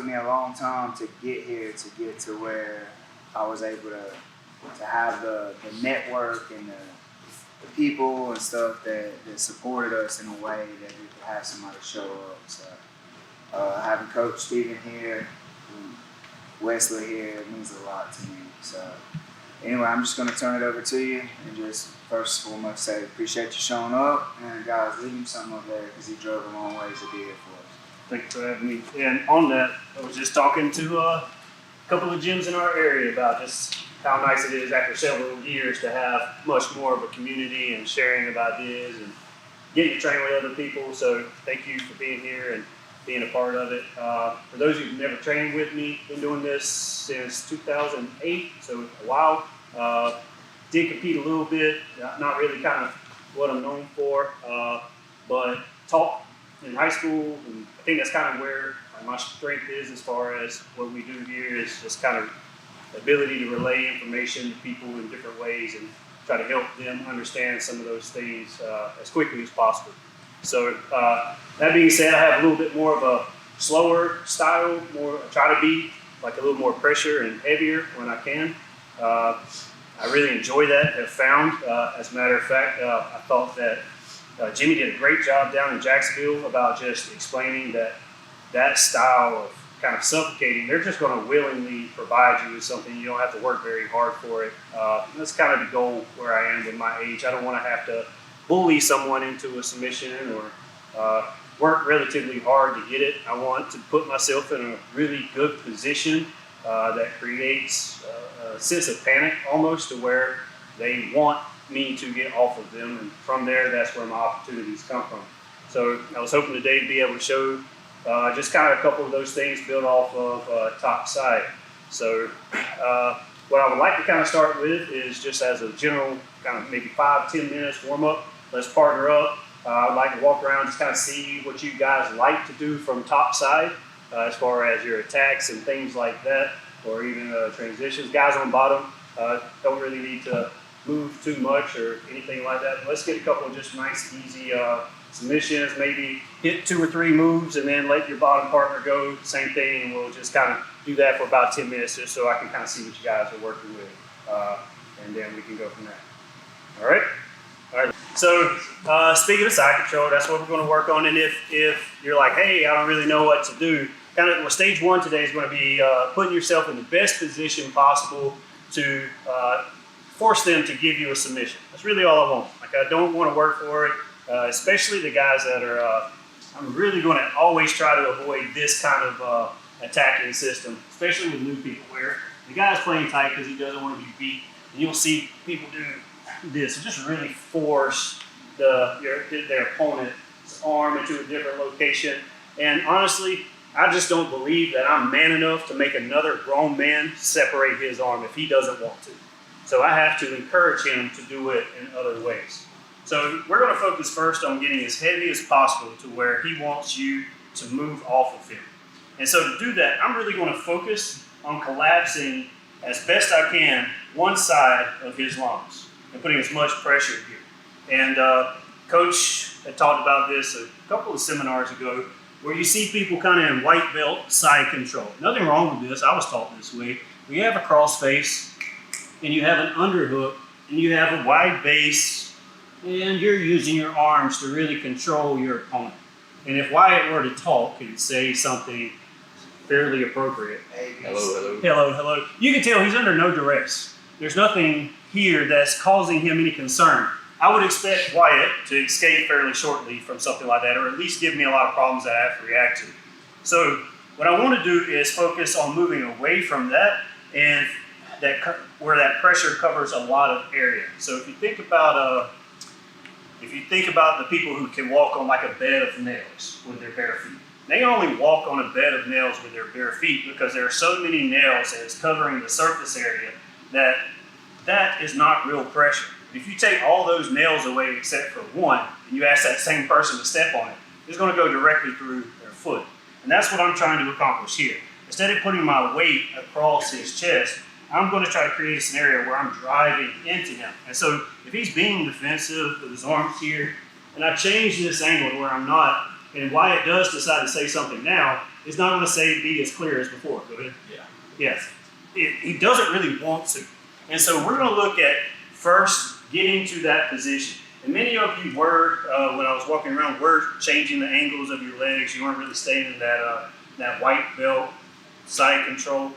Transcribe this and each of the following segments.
me a long time to get here, to get to where I was able to have the network and the people and stuff that supported us in a way that we could have somebody show up. So having Coach Steven here, Wesley here, it means a lot to me. So anyway, I'm just going to turn it over to you and just first and foremost say appreciate you showing up, and guys, leave him something up there because he drove a long ways to be here for us. Thanks for having me. And on that, I was just talking to a couple of gyms in our area about just how nice it is after several years to have much more of a community and sharing of ideas and getting to train with other people. So thank you for being here and being a part of it. For those of you who've never trained with me, been doing this since 2008, so a while. Did compete a little bit, not really kind of what I'm known for, but taught in high school, and I think that's kind of where my strength is as far as what we do here is just kind of the ability to relay information to people in different ways and try to help them understand some of those things as quickly as possible. So that being said, I have a little bit more of a slower style, try to be like a little more pressure and heavier when I can. I really enjoy that, have found. As a matter of fact, I thought that Jimmy did a great job down in Jacksonville about just explaining that style of kind of suffocating, they're just going to willingly provide you with something. You don't have to work very hard for it. That's kind of the goal where I am with my age. I don't want to have to bully someone into a submission or work relatively hard to get it. I want to put myself in a really good position that creates a sense of panic almost to where they want me to get off of them, and from there, that's where my opportunities come from. So I was hoping today to be able to show just kind of a couple of those things built off of top side. So what I would like to kind of start with is just as a general kind of maybe 5-10 minutes warm up. Let's partner up. I'd like to walk around, just kind of see what you guys like to do from top side as far as your attacks and things like that, or even transitions. Guys on bottom don't really need to move too much or anything like that. Let's get a couple of just nice, easy submissions, maybe hit 2 or 3 moves and then let your bottom partner go, same thing, and we'll just kind of do that for about 10 minutes just so I can kind of see what you guys are working with, and then we can go from there. All right? All right. So speaking of side control, that's what we're going to work on, and if you're like, hey, I don't really know what to do, kind of stage 1 today is going to be putting yourself in the best position possible to force them to give you a submission. That's really all I want. Like, I don't want to work for it, especially the guys that are, I'm really going to always try to avoid this kind of attacking system, especially with new people, where the guy's playing tight because he doesn't want to be beat. And you'll see people do this and just really force their opponent's arm into a different location. And honestly, I just don't believe that I'm man enough to make another grown man separate his arm if he doesn't want to. So I have to encourage him to do it in other ways. So we're going to focus first on getting as heavy as possible to where he wants you to move off of him. And so to do that, I'm really going to focus on collapsing as best I can one side of his lungs and putting as much pressure here. And Coach had talked about this a couple of seminars ago, where you see people kind of in white belt side control. Nothing wrong with this. I was taught this way. You have a cross face, and you have an underhook, and you have a wide base, and you're using your arms to really control your opponent. And if Wyatt were to talk and say something fairly appropriate, hello, you can tell he's under no duress. There's nothing here that's causing him any concern. I would expect Wyatt to escape fairly shortly from something like that, or at least give me a lot of problems that I have to react to. So what I want to do is focus on moving away from that, and where that pressure covers a lot of area. So if you think about the people who can walk on like a bed of nails with their bare feet, they only walk on a bed of nails with their bare feet because there are so many nails that is covering the surface area that is not real pressure. If you take all those nails away except for one, and you ask that same person to step on it, it's going to go directly through their foot. And that's what I'm trying to accomplish here. Instead of putting my weight across his chest, I'm going to try to create a scenario where I'm driving into him. And so if he's being defensive with his arms here, and I change this angle to where I'm not And Wyatt does decide to say something now, it's not going to be as clear as before. Go ahead. Yeah. Yes. He doesn't really want to. And so we're going to look at first getting to that position. And many of you were, when I was walking around, were changing the angles of your legs. You weren't really staying in that white belt side control.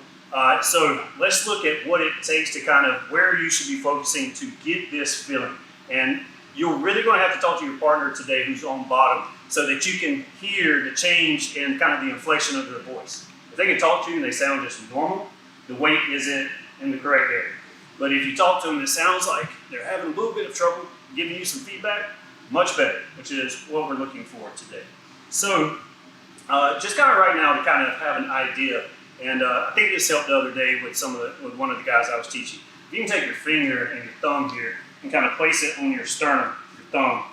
So let's look at what it takes to kind of where you should be focusing to get this feeling. And you're really going to have to talk to your partner today who's on bottom so that you can hear the change in kind of the inflection of their voice. If they can talk to you and they sound just normal, the weight isn't in the correct area. But if you talk to them and it sounds like they're having a little bit of trouble giving you some feedback, much better, which is what we're looking for today. So just kind of right now to kind of have an idea, and I think this helped the other day with with one of the guys I was teaching. You can take your finger and your thumb here and kind of place it on your sternum, your thumb,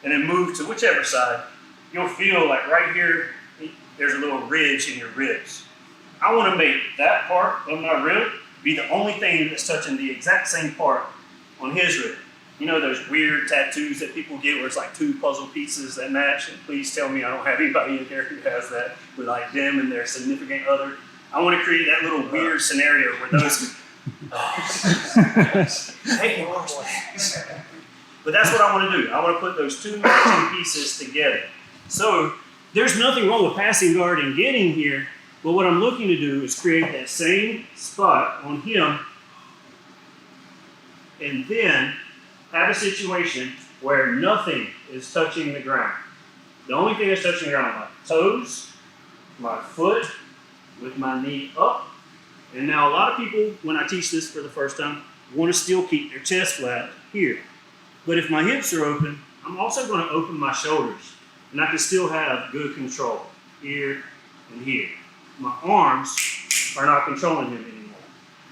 and then move to whichever side. You'll feel like right here, there's a little ridge in your ribs. I want to make that part of my rib be the only thing that's touching the exact same part on his rib. You know those weird tattoos that people get where it's like two puzzle pieces that match? And please tell me I don't have anybody in here who has that with like them and their significant other. I want to create that little weird scenario where those... Hey, but that's what I want to do. I want to put those two matching pieces together. So there's nothing wrong with passing guard and getting here, but what I'm looking to do is create that same spot on him and then have a situation where nothing is touching the ground. The only thing that's touching the ground are my toes, my foot, with my knee up. And now a lot of people, when I teach this for the first time, want to still keep their chest flat here. But if my hips are open, I'm also going to open my shoulders. And I can still have good control here and here. My arms are not controlling him anymore.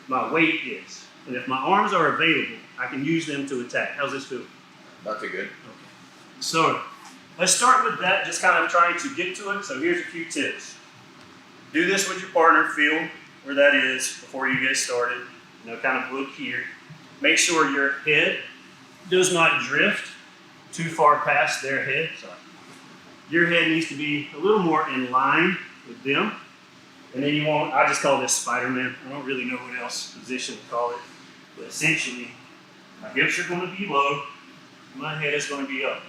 My weight is. And if my arms are available, I can use them to attack. How's this feel? Not too good. Okay. So let's start with that, just kind of trying to get to it. So here's a few tips. Do this with your partner. Feel where that is before you get started. Kind of look here. Make sure your head does not drift too far past their head. Sorry. Your head needs to be a little more in line with them. And then I just call this Spider-Man. I don't really know what else position to call it. But essentially, my hips are going to be low, my head is going to be up.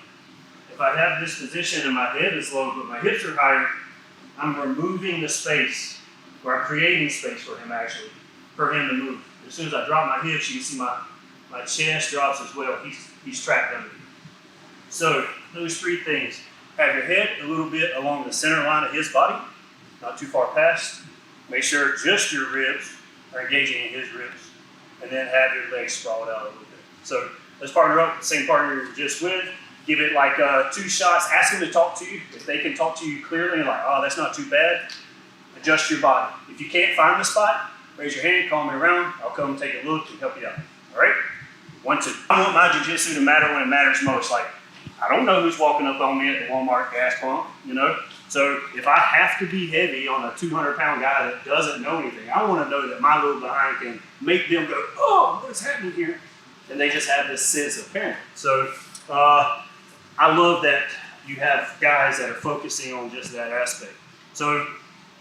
If I have this position and my head is low, but my hips are higher, I'm removing the space, or I'm creating space for him actually, for him to move. As soon as I drop my hips, you can see my chest drops as well. He's trapped under me. So those three things. Have your head a little bit along the center line of his body, not too far past. Make sure just your ribs are engaging in his ribs. And then have your legs sprawled out a little bit. So let's partner up, same partner you were just with. Give it like 2 shots. Ask them to talk to you. If they can talk to you clearly and like, oh, that's not too bad, adjust your body. If you can't find the spot, raise your hand, call me around. I'll come take a look and help you out. All right? 1, 2. I want my jiu-jitsu to matter when it matters most. Like, I don't know who's walking up on me at the Walmart gas pump, So if I have to be heavy on a 200-pound guy that doesn't know anything, I want to know that my little behind can make them go, oh, what's happening here? And they just have this sense of panic. So I love that you have guys that are focusing on just that aspect. So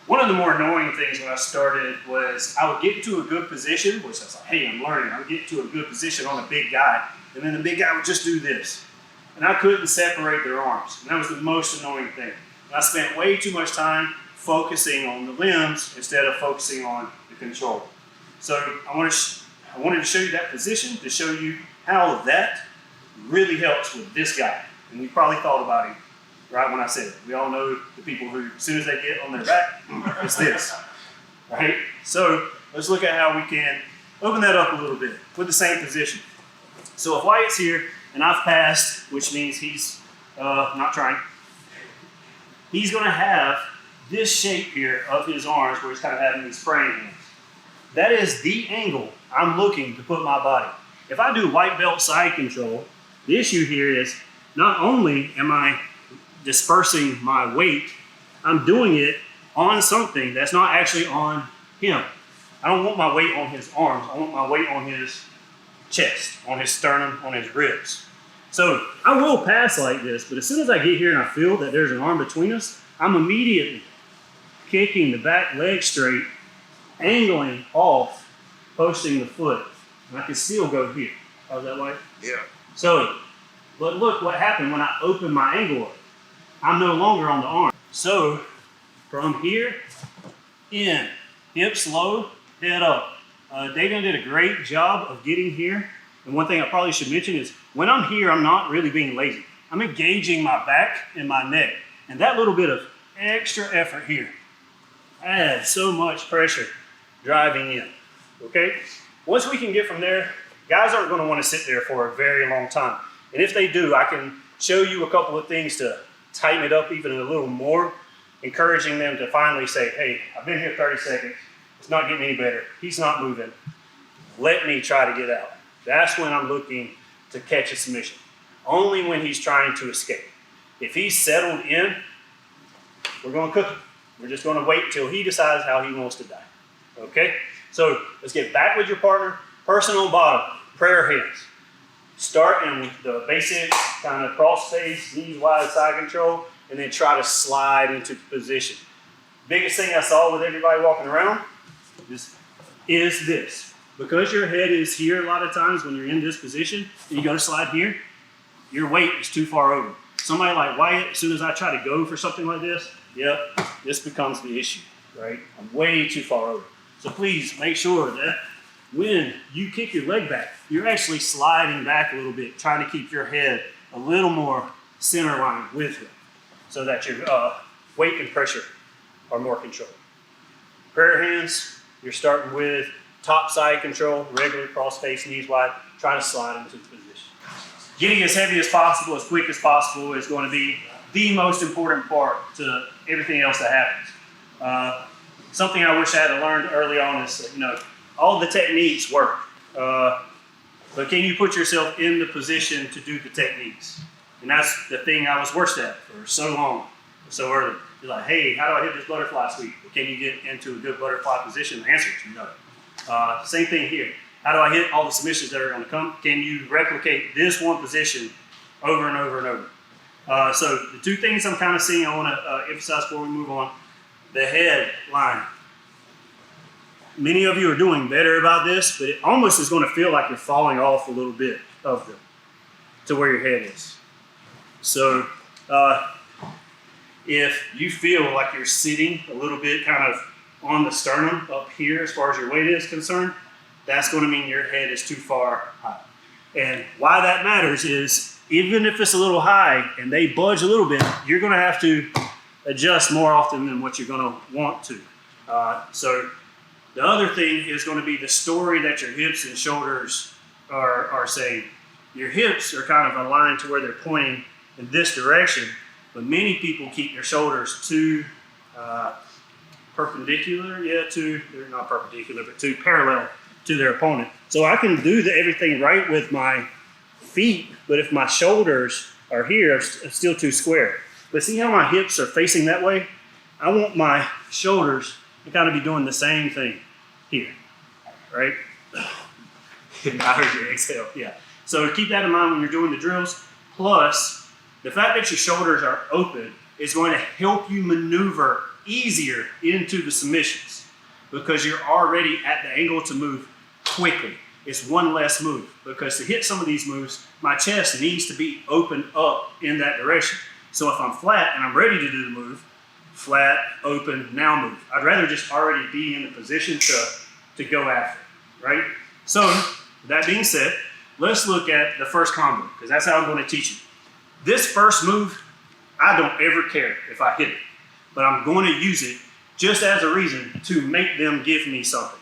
one of the more annoying things when I started was I would get to a good position, which I was like, hey, I'm learning. I would get to a good position on a big guy, and then the big guy would just do this. And I couldn't separate their arms. And that was the most annoying thing. And I spent way too much time focusing on the limbs instead of focusing on the control. So I wanted to show you that position to show you how that really helps with this guy. And you probably thought about him right when I said it. We all know the people who, as soon as they get on their back, it's this. Right? So let's look at how we can open that up a little bit with the same position. So if Wyatt's here, and I've passed, which means he's not trying, he's going to have this shape here of his arms where he's kind of having these praying hands. That is the angle I'm looking to put my body. If I do white belt side control, the issue here is not only am I dispersing my weight, I'm doing it on something that's not actually on him. I don't want my weight on his arms. I want my weight on his chest, on his sternum, on his ribs. So I will pass like this, but as soon as I get here and I feel that there's an arm between us, I'm immediately kicking the back leg straight, angling off, posting the foot. And I can still go here. How's that like? Yeah. So, but look what happened when I open my angle up. I'm no longer on the arm. So, from here, in, hips low, head up. David did a great job of getting here. And one thing I probably should mention is when I'm here, I'm not really being lazy. I'm engaging my back and my neck. And that little bit of extra effort here adds so much pressure driving in, okay? Once we can get from there, guys aren't gonna wanna sit there for a very long time. And if they do, I can show you a couple of things to tighten it up even a little more, encouraging them to finally say, hey, I've been here 30 seconds. It's not getting any better. He's not moving. Let me try to get out. That's when I'm looking to catch a submission. Only when he's trying to escape. If he's settled in, we're going to cook him. We're just going to wait till he decides how he wants to die. Okay? So let's get back with your partner. Person on bottom, prayer hands. Start in the basic kind of cross face, knees wide, side control, and then try to slide into position. Biggest thing I saw with everybody walking around is this. Because your head is here a lot of times when you're in this position and you go to slide here, your weight is too far over. Somebody like Wyatt, as soon as I try to go for something like this, yep, this becomes the issue, right? I'm way too far over. So please make sure that when you kick your leg back, you're actually sliding back a little bit, trying to keep your head a little more center line with it so that your weight and pressure are more controlled. Prayer hands, you're starting with top side control, regular cross face, knees wide, try to slide into the position. Getting as heavy as possible, as quick as possible is going to be the most important part to everything else that happens. Something I wish I had learned early on is, all the techniques work, but can you put yourself in the position to do the techniques? And that's the thing I was worst at for so long, so early. You're like, hey, how do I hit this butterfly sweep? Well, can you get into a good butterfly position? The answer is no. Same thing here. How do I hit all the submissions that are going to come? Can you replicate this one position over and over and over? So the two things I'm kind of seeing I want to emphasize before we move on. The head line. Many of you are doing better about this, but it almost is going to feel like you're falling off a little bit of them to where your head is. So if you feel like you're sitting a little bit kind of on the sternum up here as far as your weight is concerned, that's going to mean your head is too far high. And why that matters is even if it's a little high and they budge a little bit, you're going to have to adjust more often than what you're going to want to. So the other thing is going to be the story that your hips and shoulders are saying. Your hips are kind of aligned to where they're pointing in this direction, but many people keep their shoulders too perpendicular, they're not perpendicular, but too parallel to their opponent. So I can do everything right with my feet, but if my shoulders are here, I'm still too square. But see how my hips are facing that way? I want my shoulders to kind of be doing the same thing here, right? I heard you exhale, yeah. So keep that in mind when you're doing the drills. Plus, the fact that your shoulders are open is going to help you maneuver easier into the submissions because you're already at the angle to move quickly. It's one less move because to hit some of these moves, my chest needs to be opened up in that direction. So if I'm flat and I'm ready to do the move, flat, open, now move. I'd rather just already be in the position to go after it, right? So that being said, let's look at the first combo because that's how I'm going to teach you. This first move, I don't ever care if I hit it, but I'm going to use it just as a reason to make them give me something.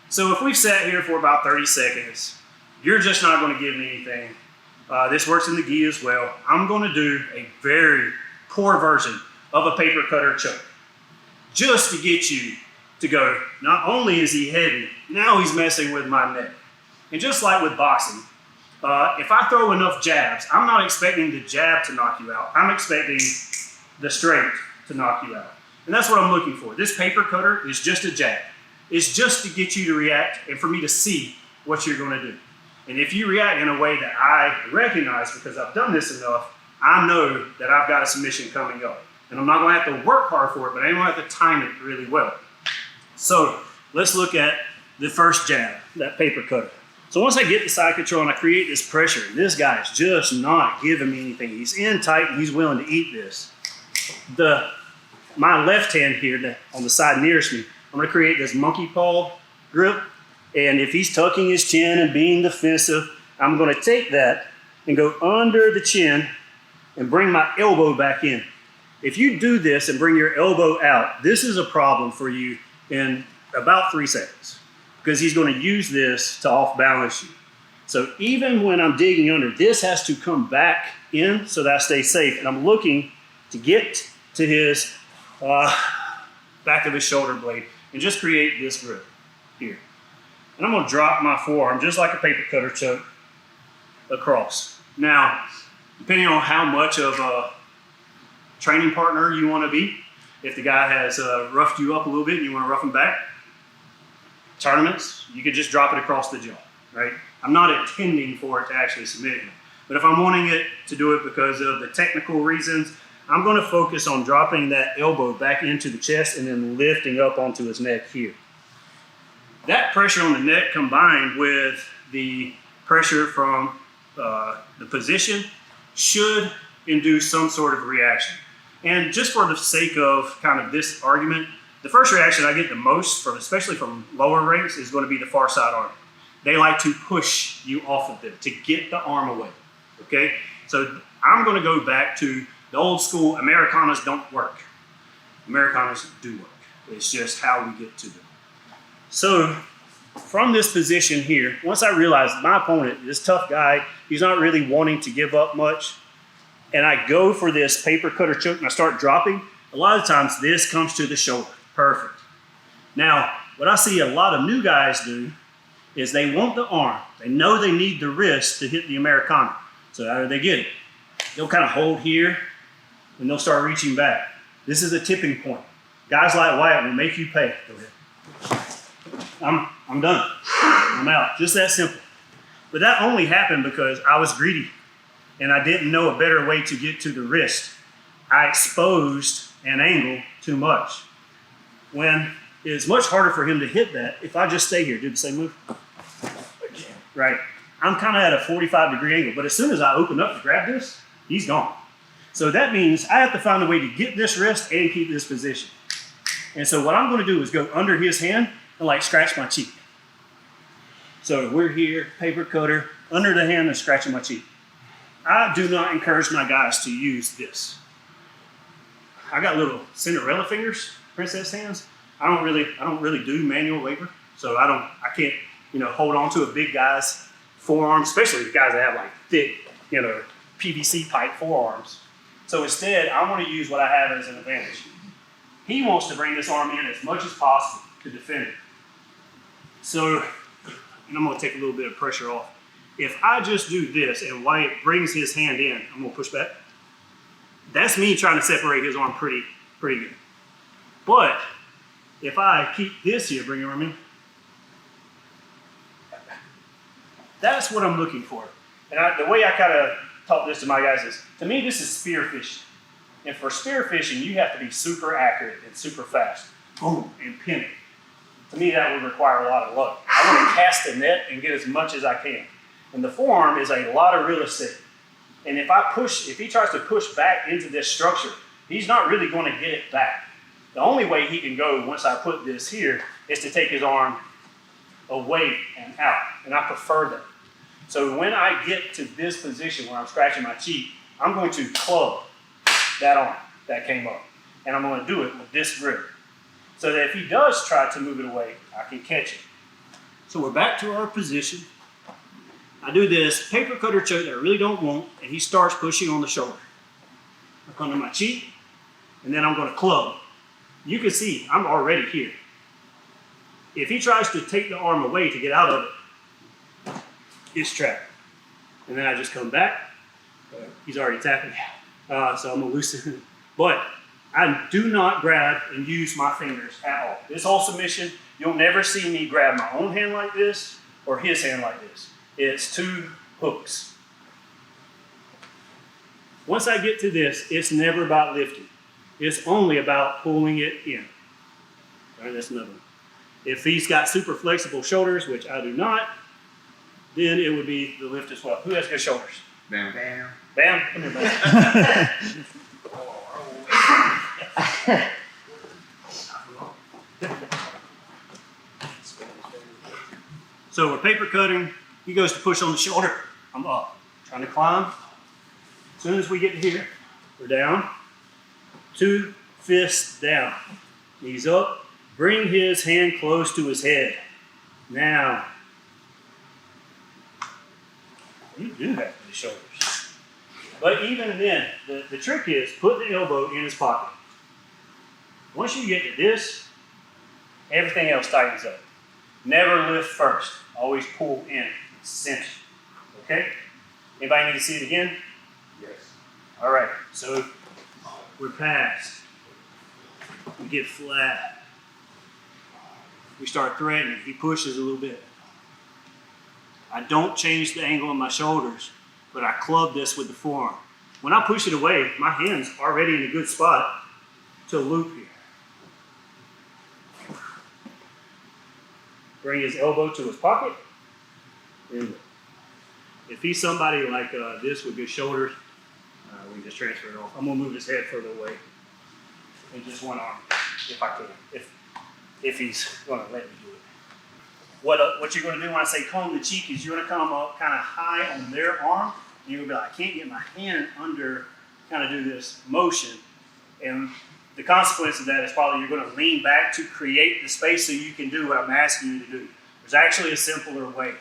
So if we've sat here for about 30 seconds, you're just not going to give me anything. This works in the gi as well. I'm going to do a very poor version of a paper cutter choke just to get you to go, not only is he heavy, now he's messing with my neck. And just like with boxing, if I throw enough jabs, I'm not expecting the jab to knock you out. I'm expecting the straight to knock you out. And that's what I'm looking for. This paper cutter is just a jab. It's just to get you to react and for me to see what you're going to do. And if you react in a way that I recognize because I've done this enough, I know that I've got a submission coming up. And I'm not going to have to work hard for it, but I'm going to have to time it really well. So let's look at the first jab, that paper cutter. So once I get the side control and I create this pressure, this guy's just not giving me anything. He's in tight and he's willing to eat this. My left hand here on the side nearest me, I'm going to create this monkey paw grip. And if he's tucking his chin and being defensive, I'm going to take that and go under the chin and bring my elbow back in. If you do this and bring your elbow out, this is a problem for you in about 3 seconds because he's going to use this to off balance you. So even when I'm digging under, this has to come back in so that I stay safe. And I'm looking to get to his back of his shoulder blade and just create this grip here. And I'm going to drop my forearm just like a paper cutter choke across. Now, depending on how much of a training partner you want to be, if the guy has roughed you up a little bit and you want to rough him back, tournaments, you could just drop it across the jaw, right? I'm not intending for it to actually submit him. But if I'm wanting it to do it because of the technical reasons, I'm going to focus on dropping that elbow back into the chest and then lifting up onto his neck here. That pressure on the neck combined with the pressure from the position should induce some sort of reaction. And just for the sake of kind of this argument, the first reaction I get the most from, especially from lower ranks, is going to be the far side arm. They like to push you off of them to get the arm away, okay? So I'm going to go back to the old school, Americanas don't work. Americanas do work. It's just how we get to them. So from this position here, once I realize my opponent, this tough guy, he's not really wanting to give up much, and I go for this paper cutter choke and I start dropping, a lot of times this comes to the shoulder. Perfect. Now, what I see a lot of new guys do is they want the arm. They know they need the wrist to hit the Americana. So how do they get it? They'll kind of hold here and they'll start reaching back. This is a tipping point. Guys like Wyatt will make you pay. Go ahead. I'm done. I'm out. Just that simple. But that only happened because I was greedy and I didn't know a better way to get to the wrist. I exposed an angle too much. When it's much harder for him to hit that if I just stay here, do the same move. Right. I'm kind of at a 45-degree angle, but as soon as I open up to grab this, he's gone. So that means I have to find a way to get this wrist and keep this position. And so what I'm going to do is go under his hand and like scratch my cheek. So we're here, paper cutter, under the hand and scratching my cheek. I do not encourage my guys to use this. I got little Cinderella fingers, princess hands. I don't really do manual labor, so I can't, hold on to a big guy's forearm, especially the guys that have like thick, PVC pipe forearms. So instead, I want to use what I have as an advantage. He wants to bring this arm in as much as possible to defend it. So, and I'm going to take a little bit of pressure off. If I just do this and Wyatt brings his hand in, I'm going to push back. That's me trying to separate his arm pretty good. But if I keep this here, bring your arm in, that's what I'm looking for. And the way I kind of taught this to my guys is, to me, this is spear fishing. And for spear fishing, you have to be super accurate and super fast. Boom, and pin it. To me, that would require a lot of luck. I want to cast the net and get as much as I can. And the forearm is a lot of real estate. And if he tries to push back into this structure, he's not really going to get it back. The only way he can go once I put this here is to take his arm away and out. And I prefer that. So when I get to this position where I'm scratching my cheek, I'm going to club that arm that came up. And I'm going to do it with this grip. So that if he does try to move it away, I can catch it. So we're back to our position. I do this paper cutter choke that I really don't want, and he starts pushing on the shoulder. I come to my cheek, and then I'm going to club. You can see I'm already here. If he tries to take the arm away to get out of it, it's trapped. And then I just come back. He's already tapping. So I'm going to loosen it. But I do not grab and use my fingers at all. This whole submission, you'll never see me grab my own hand like this or his hand like this. It's 2 hooks. Once I get to this, it's never about lifting. It's only about pulling it in. All right, that's another one. If he's got super flexible shoulders, which I do not, then it would be the lift as well. Who has good shoulders? Bam. Bam. Bam, come here, buddy. So we're paper cutting. He goes to push on the shoulder. I'm up, trying to climb. As soon as we get to here, we're down. 2 fists down. Knees up. Bring his hand close to his head. Now, you do have the shoulders. But even then, the trick is put the elbow in his pocket. Once you get to this, everything else tightens up. Never lift first. Always pull in. Cinch. Okay? Anybody need to see it again? Yes. All right. So we're past. We get flat. We start threatening. He pushes a little bit. I don't change the angle of my shoulders, but I club this with the forearm. When I push it away, my hand's already in a good spot to loop here. Bring his elbow to his pocket. And if he's somebody like this with good shoulders, we can just transfer it off. I'm gonna move his head further away in just one arm, if I can, if he's gonna let me do it. What you're gonna do when I say comb the cheek is you're gonna come up kind of high on their arm, and you're gonna be like, I can't get my hand under, kind of do this motion, and the consequence of that is probably you're going to lean back to create the space so you can do what I'm asking you to do. There's actually a simpler way.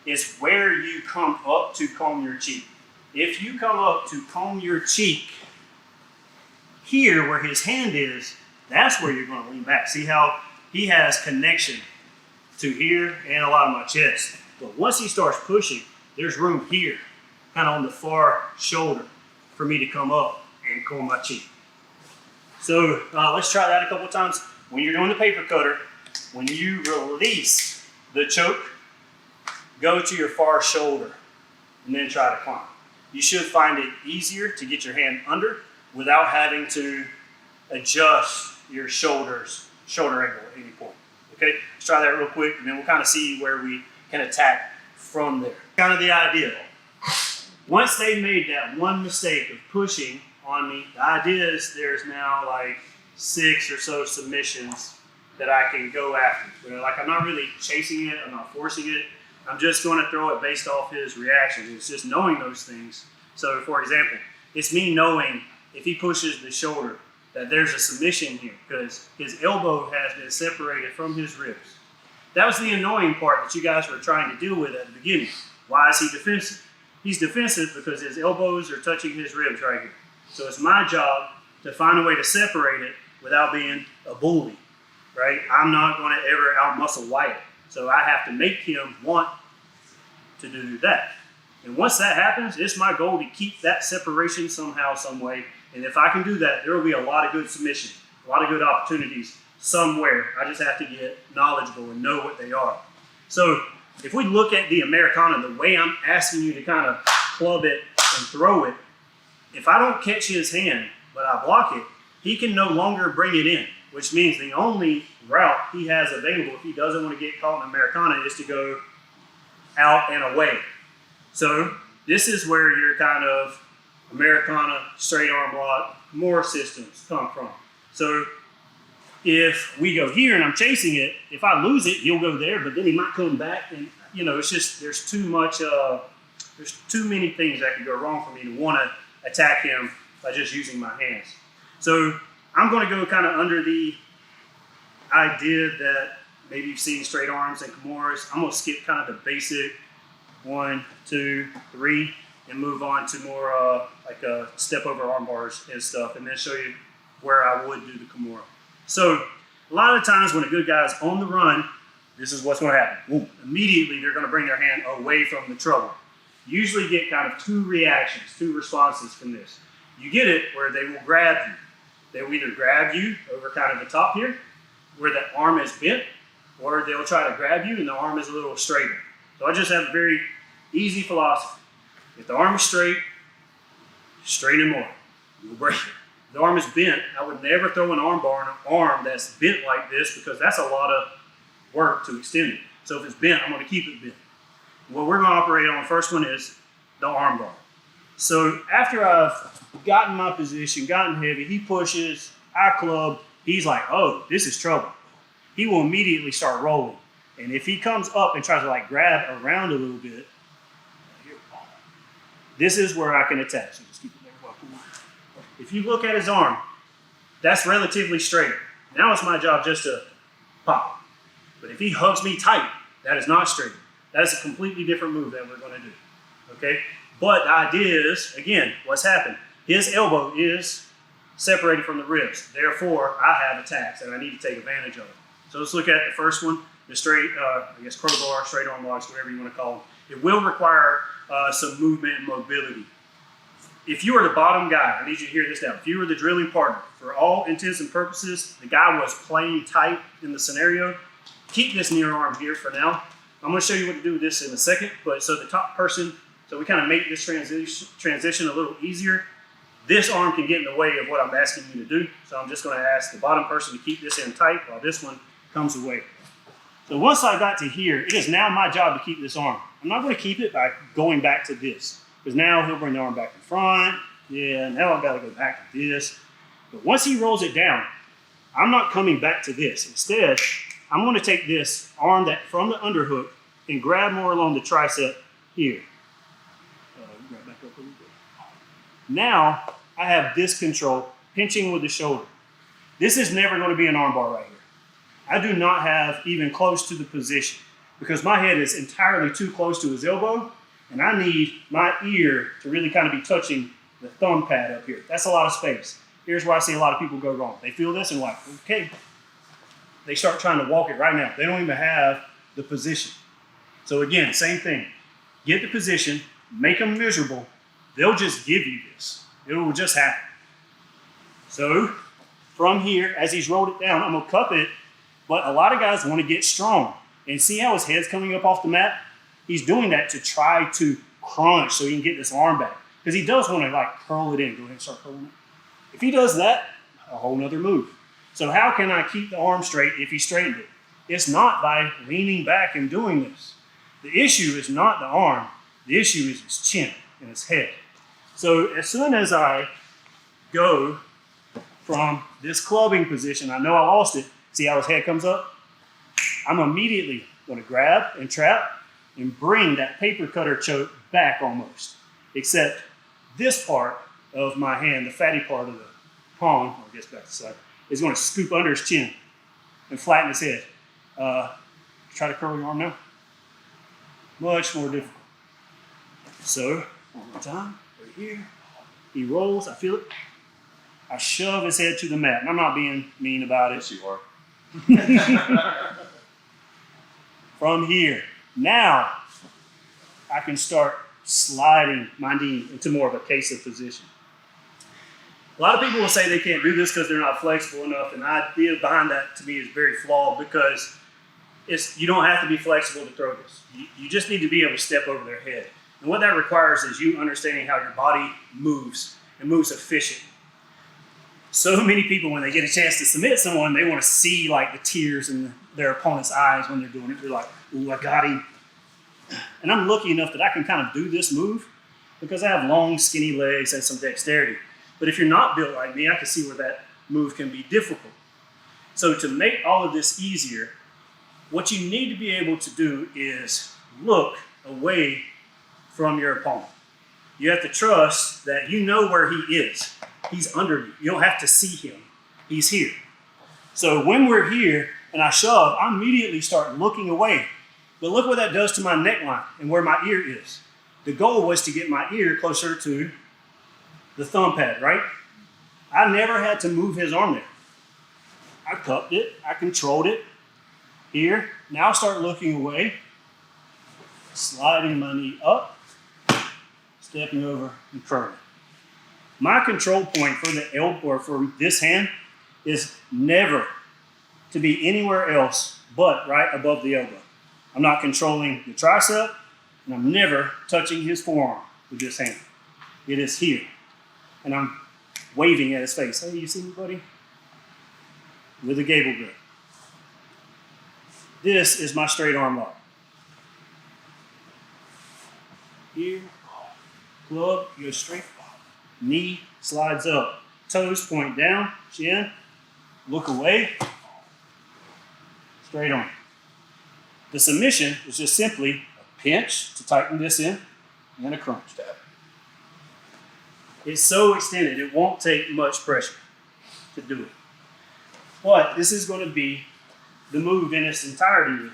It's where you come up to comb your cheek. If you come up to comb your cheek here where his hand is, that's where you're going to lean back. See how he has connection to here and a lot of my chest. But once he starts pushing, there's room here, kind of on the far shoulder, for me to come up and comb my cheek. So let's try that a couple of times. When you're doing the paper cutter, when you release the choke, go to your far shoulder and then try to climb. You should find it easier to get your hand under without having to adjust your shoulder angle at any point. Okay, let's try that real quick and then we'll kind of see where we can attack from there. Kind of the idea. Once they made that one mistake of pushing on me, the idea is there's now like 6 or so submissions that I can go after. Like I'm not really chasing it, I'm not forcing it. I'm just going to throw it based off his reactions. It's just knowing those things. So for example, it's me knowing if he pushes the shoulder that there's a submission here because his elbow has been separated from his ribs. That was the annoying part that you guys were trying to deal with at the beginning. Why is he defensive? He's defensive because his elbows are touching his ribs right here. So it's my job to find a way to separate it without being a bully, right? I'm not going to ever out-muscle Wyatt. So I have to make him want to do that. And once that happens, it's my goal to keep that separation somehow, some way. And if I can do that, there will be a lot of good submissions, a lot of good opportunities somewhere. I just have to get knowledgeable and know what they are. So if we look at the Americana, the way I'm asking you to kind of club it and throw it, if I don't catch his hand, but I block it, he can no longer bring it in, which means the only route he has available if he doesn't want to get caught in Americana is to go out and away. So this is where your kind of Americana, straight arm lock, more systems come from. So if we go here and I'm chasing it, if I lose it, he'll go there, but then he might come back and, you know, it's just, there's too many things that could go wrong for me to want to attack him by just using my hands. So I'm going to go kind of under the idea that maybe you've seen straight arms and Kimuras. I'm going to skip kind of the basic 1, 2, 3 and move on to more like a step over arm bars and stuff, and then show you where I would do the Kimura. So a lot of the times when a good guy's on the run, this is what's going to happen. Boom. Immediately they're going to bring their hand away from the trouble. You usually get kind of 2 reactions, 2 responses from this. You get it where they will grab you. They will either grab you over kind of the top here, where the arm is bent, or they'll try to grab you and the arm is a little straighter. So I just have a very Easy philosophy. If the arm is straight, straighten more. You'll break it. If the arm is bent, I would never throw an arm bar on an arm that's bent like this because that's a lot of work to extend it. So if it's bent, I'm going to keep it bent. What we're going to operate on the first one is the arm bar. So after I've gotten my position, gotten heavy, he pushes, I club, he's like, oh, this is trouble. He will immediately start rolling. And if he comes up and tries to like grab around a little bit, this is where I can attack. So just keep it there. If you look at his arm, that's relatively straight. Now it's my job just to pop. But if he hugs me tight, that is not straight. That is a completely different move that we're going to do. Okay? But the idea is, again, what's happened? His elbow is separated from the ribs. Therefore, I have attacks and I need to take advantage of it. So let's look at the first one, the straight, crowbar, straight arm locks, whatever you want to call them. It will require some movement and mobility. If you are the bottom guy, I need you to hear this down. If you were the drilling partner, for all intents and purposes, the guy was playing tight in the scenario, keep this near arm here for now. I'm going to show you what to do with this in a second, but so the top person, so we kind of make this transition a little easier. This arm can get in the way of what I'm asking you to do, so I'm just going to ask the bottom person to keep this in tight while this one comes away. So once I got to here, it is now my job to keep this arm. I'm not going to keep it by going back to this, because now he'll bring the arm back in front. Yeah, now I've got to go back to this. But once he rolls it down, I'm not coming back to this. Instead, I'm going to take this arm that from the underhook and grab more along the tricep here. Grab back up a little bit. Now I have this control, pinching with the shoulder. This is never going to be an arm bar right here. I do not have even close to the position because my head is entirely too close to his elbow, and I need my ear to really kind of be touching the thumb pad up here. That's a lot of space. Here's where I see a lot of people go wrong. They feel this and like, okay. They start trying to walk it right now. They don't even have the position. So again, same thing. Get the position, make them miserable. They'll just give you this. It will just happen. So from here, as he's rolled it down, I'm going to cup it. But a lot of guys want to get strong. And see how his head's coming up off the mat? He's doing that to try to crunch so he can get this arm back. Because he does want to like curl it in. Go ahead and start curling it. If he does that, a whole nother move. So how can I keep the arm straight if he straightened it? It's not by leaning back and doing this. The issue is not the arm. The issue is his chin and his head. So as soon as I go from this clubbing position, I know I lost it. See how his head comes up? I'm immediately going to grab and trap and bring that paper cutter choke back almost. Except this part of my hand, the fatty part of the palm, or I guess back to the side, is going to scoop under his chin and flatten his head. Try to curl your arm now. Much more difficult. So, one more time, right here. He rolls, I feel it. I shove his head to the mat, and I'm not being mean about it. Yes, you are. From here, now I can start sliding my knee into more of a casein position. A lot of people will say they can't do this because they're not flexible enough, and the idea behind that to me is very flawed because you don't have to be flexible to throw this. You just need to be able to step over their head. And what that requires is you understanding how your body moves and moves efficiently. So many people, when they get a chance to submit someone, they want to see like the tears in their opponent's eyes when they're doing it. They're like, ooh, I got him. And I'm lucky enough that I can kind of do this move because I have long, skinny legs and some dexterity. But if you're not built like me, I can see where that move can be difficult. So to make all of this easier, what you need to be able to do is look away from your opponent. You have to trust that you know where he is. He's under you. You don't have to see him. He's here. So when we're here and I shove, I immediately start looking away. But look what that does to my neckline and where my ear is. The goal was to get my ear closer to the thumb pad, right? I never had to move his arm there. I cupped it. I controlled it. Here. Now I start looking away. Sliding my knee up. Stepping over and curling. My control point for the elbow or for this hand is never to be anywhere else but right above the elbow. I'm not controlling the tricep. And I'm never touching his forearm with this hand. It is here. And I'm waving at his face. Hey, you see me, buddy? With a gable grip. This is my straight arm lock. Here, club, go straight. Knee slides up. Toes point down, chin, look away, straight on. The submission is just simply a pinch to tighten this in and a crunch. It's so extended, it won't take much pressure to do it. But this is going to be the move in its entirety.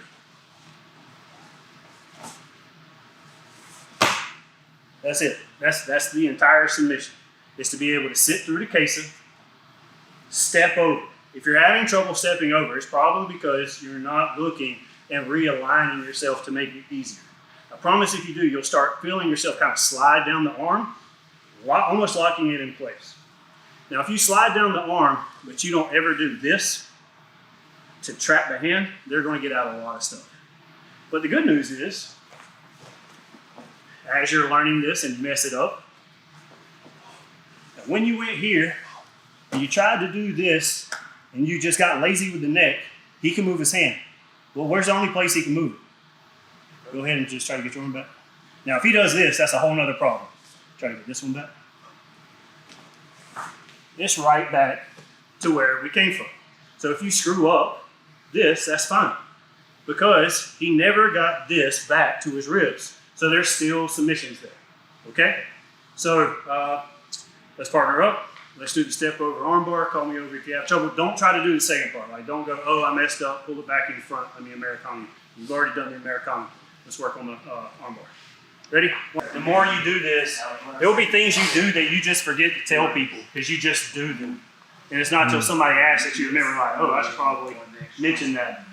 That's it. That's the entire submission. Is to be able to sit through the casing, step over. If you're having trouble stepping over, it's probably because you're not looking and realigning yourself to make it easier. I promise if you do, you'll start feeling yourself kind of slide down the arm, almost locking it in place. Now, if you slide down the arm, but you don't ever do this to trap the hand, they're going to get out a lot of stuff. But the good news is, as you're learning this and mess it up, when you went here and you tried to do this and you just got lazy with the neck, he can move his hand. Well, where's the only place he can move it? Go ahead and just try to get your arm back. Now, if he does this, that's a whole nother problem. Try to get this one back. This right back to where we came from. So if you screw up this, that's fine. Because he never got this back to his ribs. So there's still submissions there. Okay? So, let's partner up. Let's do the step over armbar. Call me over if you have trouble. Don't try to do the second part. Like, don't go, oh, I messed up. Pull it back in front. Let me Americana. You've already done the Americana. Let's work on the armbar. Ready? The more you do this, there will be things you do that you just forget to tell people because you just do them. And it's not until somebody asks that you remember, like, oh, I should probably mention that.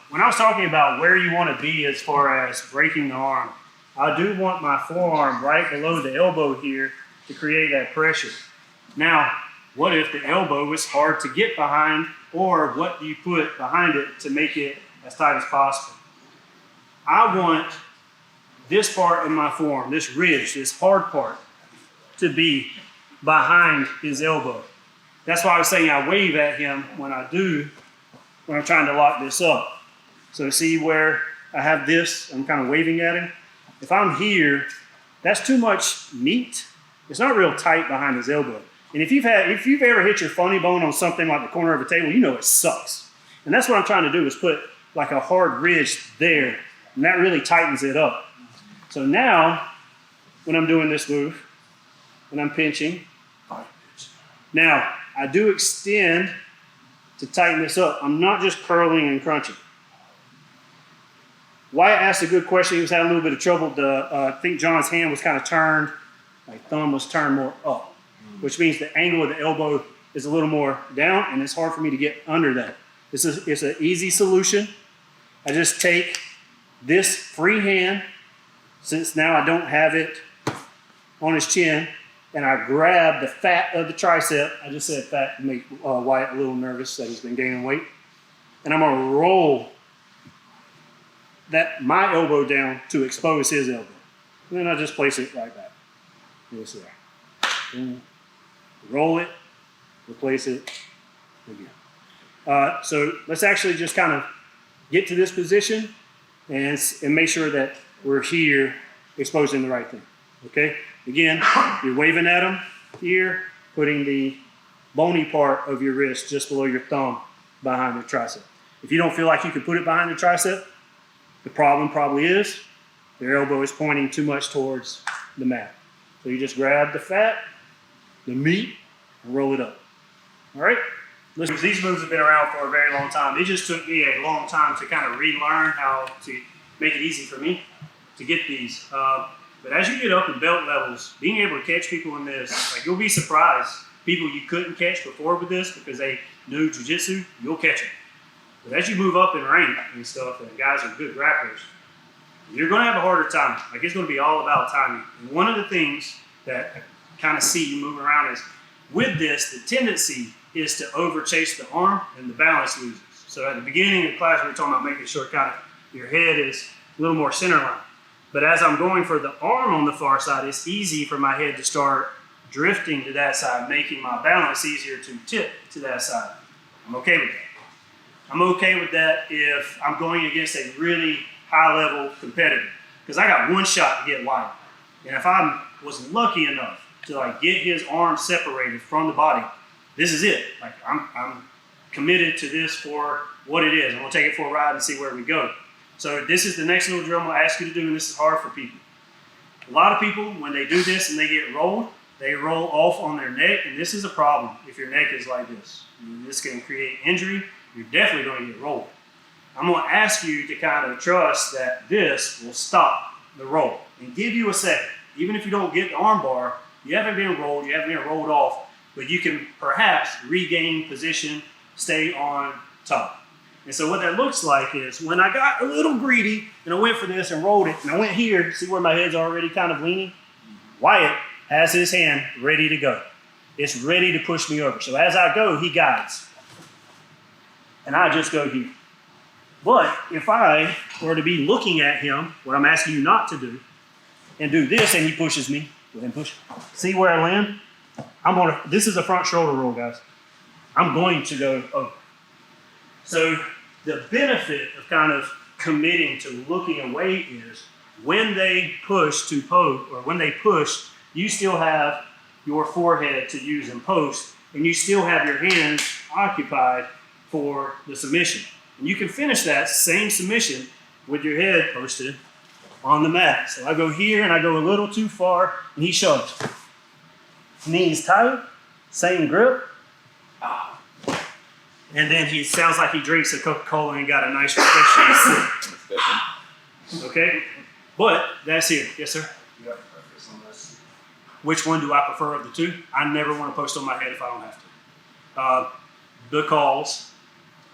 When I was talking about where you want to be as far as breaking the arm, I do want my forearm right below the elbow here to create that pressure. Now, what if the elbow is hard to get behind, or what do you put behind it to make it as tight as possible? I want this part of my forearm, this ridge, this hard part, to be behind his elbow. That's why I was saying I wave at him when I'm trying to lock this up. So see where I have this, I'm kind of waving at him. If I'm here, that's too much meat. It's not real tight behind his elbow. And if you've ever hit your funny bone on something like the corner of a table, you know it sucks. And that's what I'm trying to do is put like a hard ridge there, and that really tightens it up. So now, when I'm doing this move, when I'm pinching, now I do extend to tighten this up. I'm not just curling and crunching. Wyatt asked a good question. He was having a little bit of trouble. I think John's hand was kind of turned, like thumb was turned more up, which means the angle of the elbow is a little more down, and it's hard for me to get under that. It's an easy solution. I just take this free hand, since now I don't have it on his chin, and I grab the fat of the tricep. I just said fat to make Wyatt a little nervous that he's been gaining weight. And I'm gonna roll my elbow down to expose his elbow. And then I just place it right back. Yes, there. And roll it, replace it again. So let's actually just kind of get to this position and make sure that we're here exposing the right thing. Okay? Again, you're waving at him here, putting the bony part of your wrist just below your thumb behind the tricep. If you don't feel like you can put it behind the tricep, the problem probably is their elbow is pointing too much towards the mat. So you just grab the fat, the meat, and roll it up. All right? Listen, these moves have been around for a very long time. It just took me a long time to kind of relearn how to make it easy for me to get these. But as you get up in belt levels, being able to catch people in this, like you'll be surprised. People you couldn't catch before with this because they knew jiu-jitsu, you'll catch them. But as you move up in rank and stuff, and guys are good grapplers, you're going to have a harder time. Like it's going to be all about timing. And one of the things that I kind of see you moving around is, with this, the tendency is to over chase the arm and the balance loses. So at the beginning of the class, we were talking about making sure kind of your head is a little more center line. But as I'm going for the arm on the far side, it's easy for my head to start drifting to that side, making my balance easier to tip to that side. I'm okay with that. I'm okay with that if I'm going against a really high-level competitor, because I got one shot to get light. And if I was lucky enough to like get his arm separated from the body, this is it. Like I'm committed to this for what it is. I'm gonna take it for a ride and see where we go. So this is the next little drill I'm gonna ask you to do, and this is hard for people. A lot of people, when they do this and they get rolled, they roll off on their neck, and this is a problem if your neck is like this. This can create injury. You're definitely going to get rolled. I'm going to ask you to kind of trust that this will stop the roll and give you a second. Even if you don't get the arm bar, you haven't been rolled, you haven't been rolled off, but you can perhaps regain position, stay on top. And so what that looks like is when I got a little greedy and I went for this and rolled it, and I went here, see where my head's already kind of leaning? Wyatt has his hand ready to go. It's ready to push me over. So as I go, he guides. And I just go here. But if I were to be looking at him, what I'm asking you not to do, and do this and he pushes me, go ahead and push. See where I land? This is a front shoulder roll, guys. I'm going to go over. So the benefit of kind of committing to looking away is when they push to post, or when they push, you still have your forehead to use in post, and you still have your hands occupied for the submission. And you can finish that same submission with your head posted on the mat. So I go here and I go a little too far, and he shoves. Knees tight, same grip. And then he sounds like he drinks a Coca-Cola and got a nice refreshing sip. Okay? But that's here. Yes, sir? You got a preference on this? Which one do I prefer of the two? I never want to post on my head if I don't have to. Because,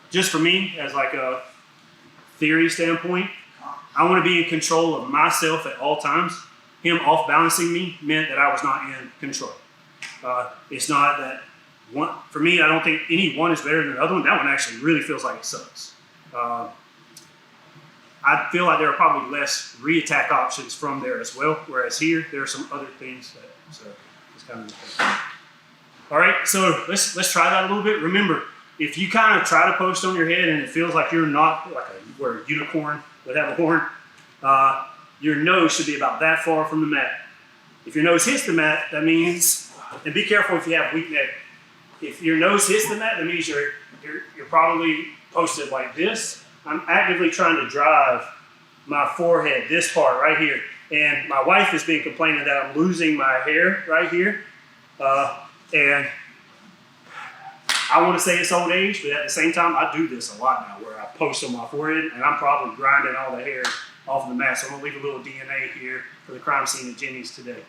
just for me, as like a theory standpoint, I want to be in control of myself at all times. Him off-balancing me meant that I was not in control. It's not that one, for me, I don't think any one is better than the other one. That one actually really feels like it sucks. I feel like there are probably less re-attack options from there as well, whereas here, there are some other things that, so it's kind of all right, so let's try that a little bit. Remember, if you kind of try to post on your head and it feels like you're not, like where a unicorn would have a horn, your nose should be about that far from the mat. If your nose hits the mat, that means, and be careful if you have weak neck. If your nose hits the mat, that means you're probably posted like this. I'm actively trying to drive my forehead, this part right here. And my wife has been complaining that I'm losing my hair right here. And I want to say it's old age, but at the same time, I do this a lot now where I post on my forehead and I'm probably grinding all the hair off of the mat. So I'm going to leave a little DNA here for the crime scene at Jenny's today.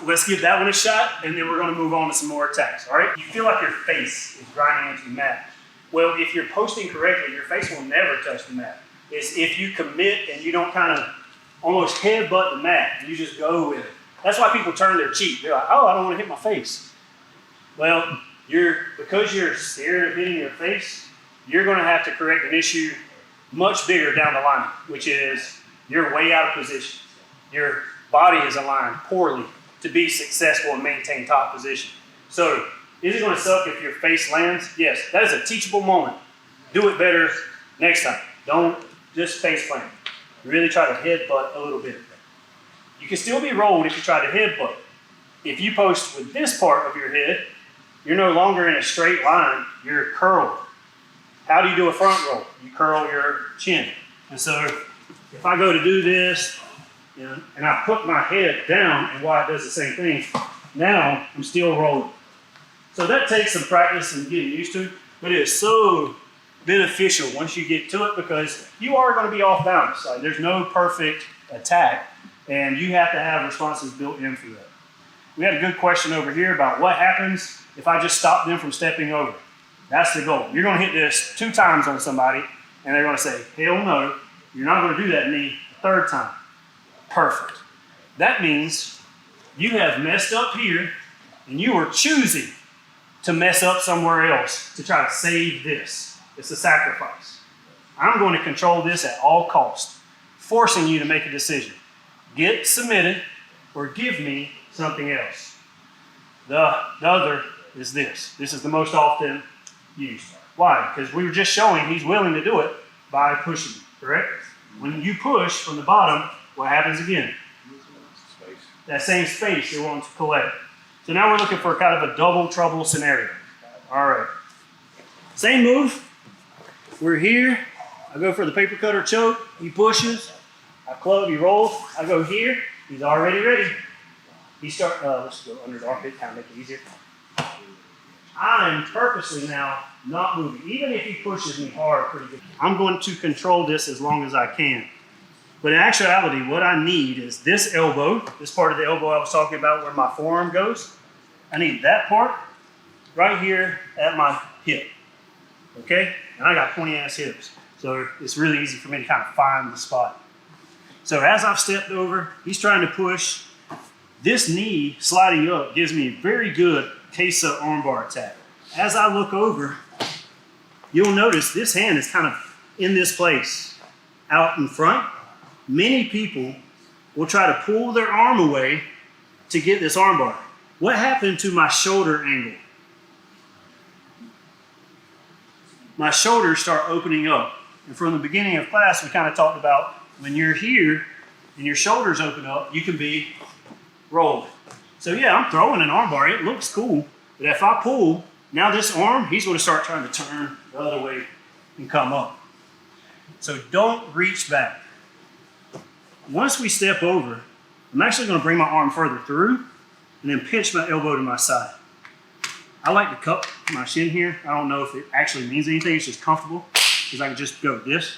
Let's give that one a shot, and then we're going to move on to some more attacks, all right? You feel like your face is grinding into the mat. Well, if you're posting correctly, your face will never touch the mat. It's if you commit and you don't kind of almost headbutt the mat, and you just go with it. That's why people turn their cheek. They're like, oh, I don't want to hit my face. Well, because you're scared of hitting your face, you're going to have to correct an issue much bigger down the line, which is you're way out of position. Your body is aligned poorly to be successful and maintain top position. So, is it going to suck if your face lands? Yes, that is a teachable moment. Do it better next time. Don't just face plant. Really try to headbutt a little bit. You can still be rolled if you try to headbutt. If you post with this part of your head, you're no longer in a straight line, you're curled. How do you do a front roll? You curl your chin. And so if I go to do this, and I put my head down, and Wyatt does the same thing, now I'm still rolling. So that takes some practice and getting used to, but it is so beneficial once you get to it because you are going to be off balance. Like, there's no perfect attack, and you have to have responses built in for that. We had a good question over here about what happens if I just stop them from stepping over. That's the goal. You're going to hit this 2 times on somebody, and they're going to say, hell no, you're not going to do that to me a 3rd time. Perfect. That means you have messed up here, and you are choosing to mess up somewhere else to try to save this. It's a sacrifice. I'm going to control this at all costs. forcing you to make a decision. Get submitted or give me something else. The other is this. This is the most often used. Why? Because we were just showing he's willing to do it by pushing you, correct? When you push from the bottom, what happens again? That same space it wants to collect. So now we're looking for kind of a double trouble scenario. All right. Same move. We're here. I go for the paper cutter choke. He pushes. I club. He rolls. I go here. He's already ready. He start. Let's go under the armpit. Kind of make it easier. I'm purposely now not moving. Even if he pushes me hard pretty good, I'm going to control this as long as I can. But in actuality, what I need is this elbow, this part of the elbow I was talking about where my forearm goes. I need that part right here at my hip. Okay? And I got 20-ass hips. So it's really easy for me to kind of find the spot. So as I've stepped over, he's trying to push. This knee sliding up gives me a very good Kesa armbar attack. As I look over, you'll notice this hand is kind of in this place, out in front. Many people will try to pull their arm away to get this armbar. What happened to my shoulder angle? My shoulders start opening up. And from the beginning of class, we kind of talked about when you're here and your shoulders open up, you can be rolled. So yeah, I'm throwing an armbar. It looks cool. But if I pull, now this arm, he's going to start trying to turn the other way and come up. So don't reach back. Once we step over, I'm actually going to bring my arm further through and then pinch my elbow to my side. I like to cup my shin here. I don't know if it actually means anything. It's just comfortable because I can just go this.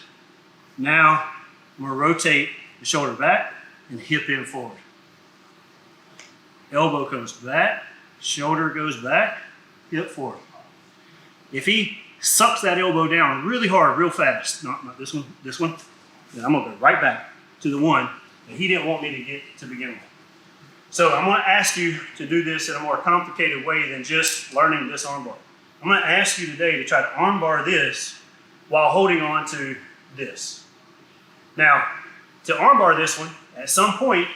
Now I'm going to rotate the shoulder back and hip in forward. Elbow comes back, shoulder goes back, hip forward. If he sucks that elbow down really hard, real fast, not this one, then I'm going to go right back to the one that he didn't want me to get to begin with. So I'm going to ask you to do this in a more complicated way than just learning this armbar. I'm going to ask you today to try to armbar this while holding on to this. Now, to armbar this one, at some point,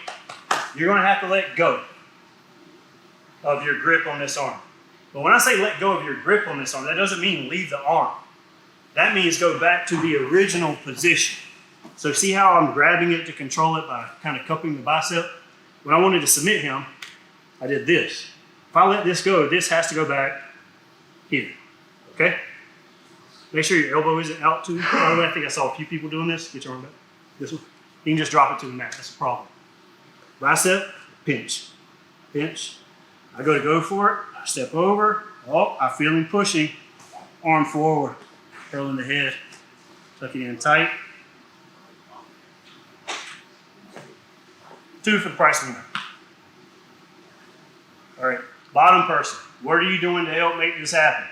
you're going to have to let go of your grip on this arm. But when I say let go of your grip on this arm, that doesn't mean leave the arm. That means go back to the original position. So see how I'm grabbing it to control it by kind of cupping the bicep? When I wanted to submit him, I did this. If I let this go, this has to go back here, okay? Make sure your elbow isn't out too far away. I think I saw a few people doing this. Get your arm back. This one. You can just drop it to the mat. That's a problem. Bicep, pinch, pinch. I go for it. I step over. Oh, I feel him pushing. Arm forward. Curling the head. Tuck it in tight. 2 for the price of 1. All right, bottom person. What are you doing to help make this happen?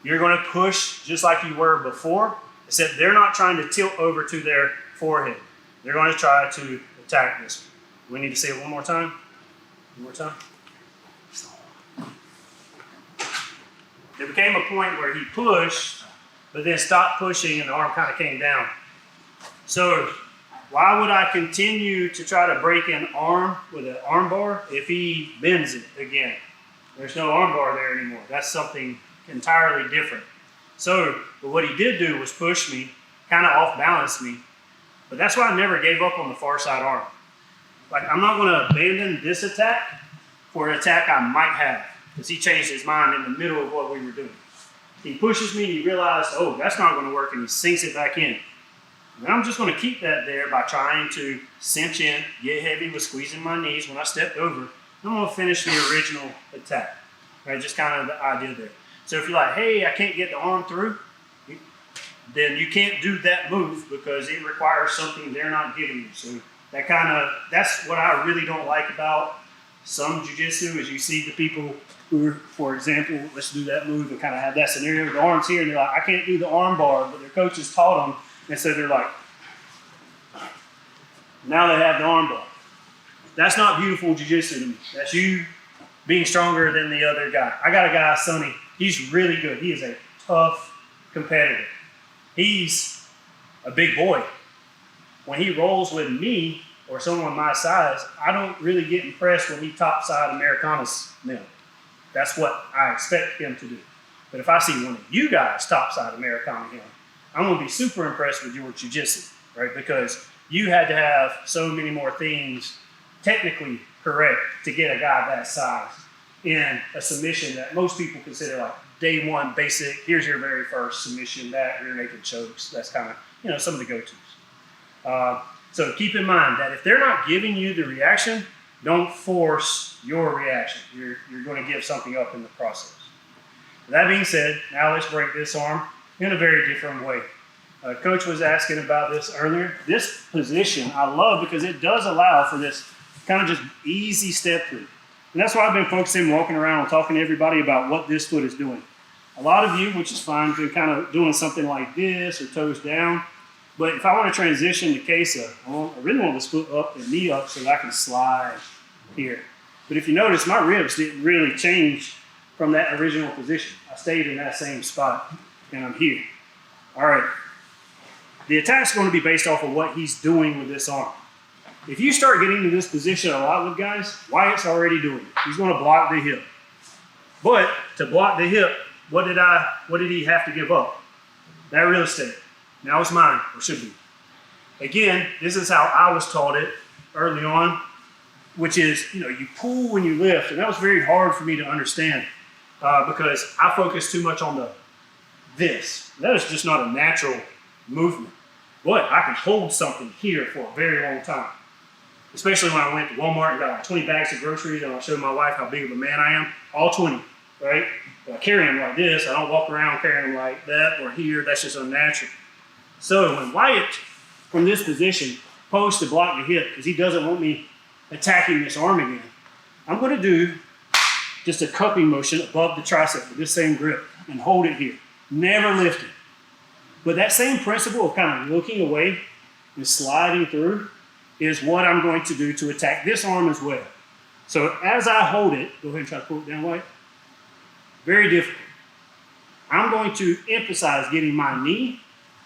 You're going to push just like you were before, except they're not trying to tilt over to their forehead. They're going to try to attack this one. We need to say it one more time. One more time. There became a point where he pushed, but then stopped pushing and the arm kind of came down. So why would I continue to try to break an arm with an arm bar if he bends it again? There's no arm bar there anymore. That's something entirely different. So, but what he did do was push me, kind of off balance me. But that's why I never gave up on the far side arm. Like, I'm not going to abandon this attack for an attack I might have, because he changed his mind in the middle of what we were doing. He pushes me and he realized, oh, that's not going to work, and he sinks it back in. And I'm just going to keep that there by trying to cinch in, get heavy with squeezing my knees when I stepped over. I'm going to finish the original attack. Right, just kind of the idea there. So if you're like, hey, I can't get the arm through, then you can't do that move because it requires something they're not giving you. So that's what I really don't like about some jiu-jitsu is you see the people who, for example, let's do that move and kind of have that scenario. The arm's here and they're like, I can't do the arm bar, but their coaches taught them. And so they're like, now they have the arm bar. That's not beautiful jiu-jitsu to me. That's you being stronger than the other guy. I got a guy, Sonny. He's really good. He is a tough competitor. He's a big boy. when he rolls with me or someone my size, I don't really get impressed when he topside Americanas them. That's what I expect him to do. But if I see one of you guys topside Americana him, I'm going to be super impressed with your jiu-jitsu, right? Because you had to have so many more things technically correct to get a guy that size in a submission that most people consider like day one basic. Here's your very first submission, that rear naked chokes. That's kind of, some of the go-tos. So keep in mind that if they're not giving you the reaction, don't force your reaction. You're going to give something up in the process. That being said, now let's break this arm in a very different way. Coach was asking about this earlier. This position I love because it does allow for this kind of just easy step through. And that's why I've been focusing, walking around and talking to everybody about what this foot is doing. A lot of you, which is fine, been kind of doing something like this or toes down. But if I want to transition to Kesa, I really want this foot up and knee up so that I can slide here. But if you notice, my ribs didn't really change from that original position. I stayed in that same spot, and I'm here. All right. The attack's going to be based off of what he's doing with this arm. If you start getting to this position a lot with guys, Wyatt's already doing it. He's going to block the hip. But to block the hip, what did he have to give up? That real estate. Now it's mine, or should be. Again, this is how I was taught it early on, which is, you pull when you lift. And that was very hard for me to understand because I focused too much on this. That is just not a natural movement. But I can hold something here for a very long time. Especially when I went to Walmart and got like 20 bags of groceries and I showed my wife how big of a man I am. All 20, right? But I carry them like this. I don't walk around carrying them like that or here. That's just unnatural. So when Wyatt, from this position, posed to block the hip because he doesn't want me attacking this arm again, I'm going to do just a cupping motion above the tricep with this same grip and hold it here. Never lift it. But that same principle of kind of looking away and sliding through is what I'm going to do to attack this arm as well. So as I hold it, go ahead and try to pull it down, Wyatt. Very difficult. I'm going to emphasize getting my knee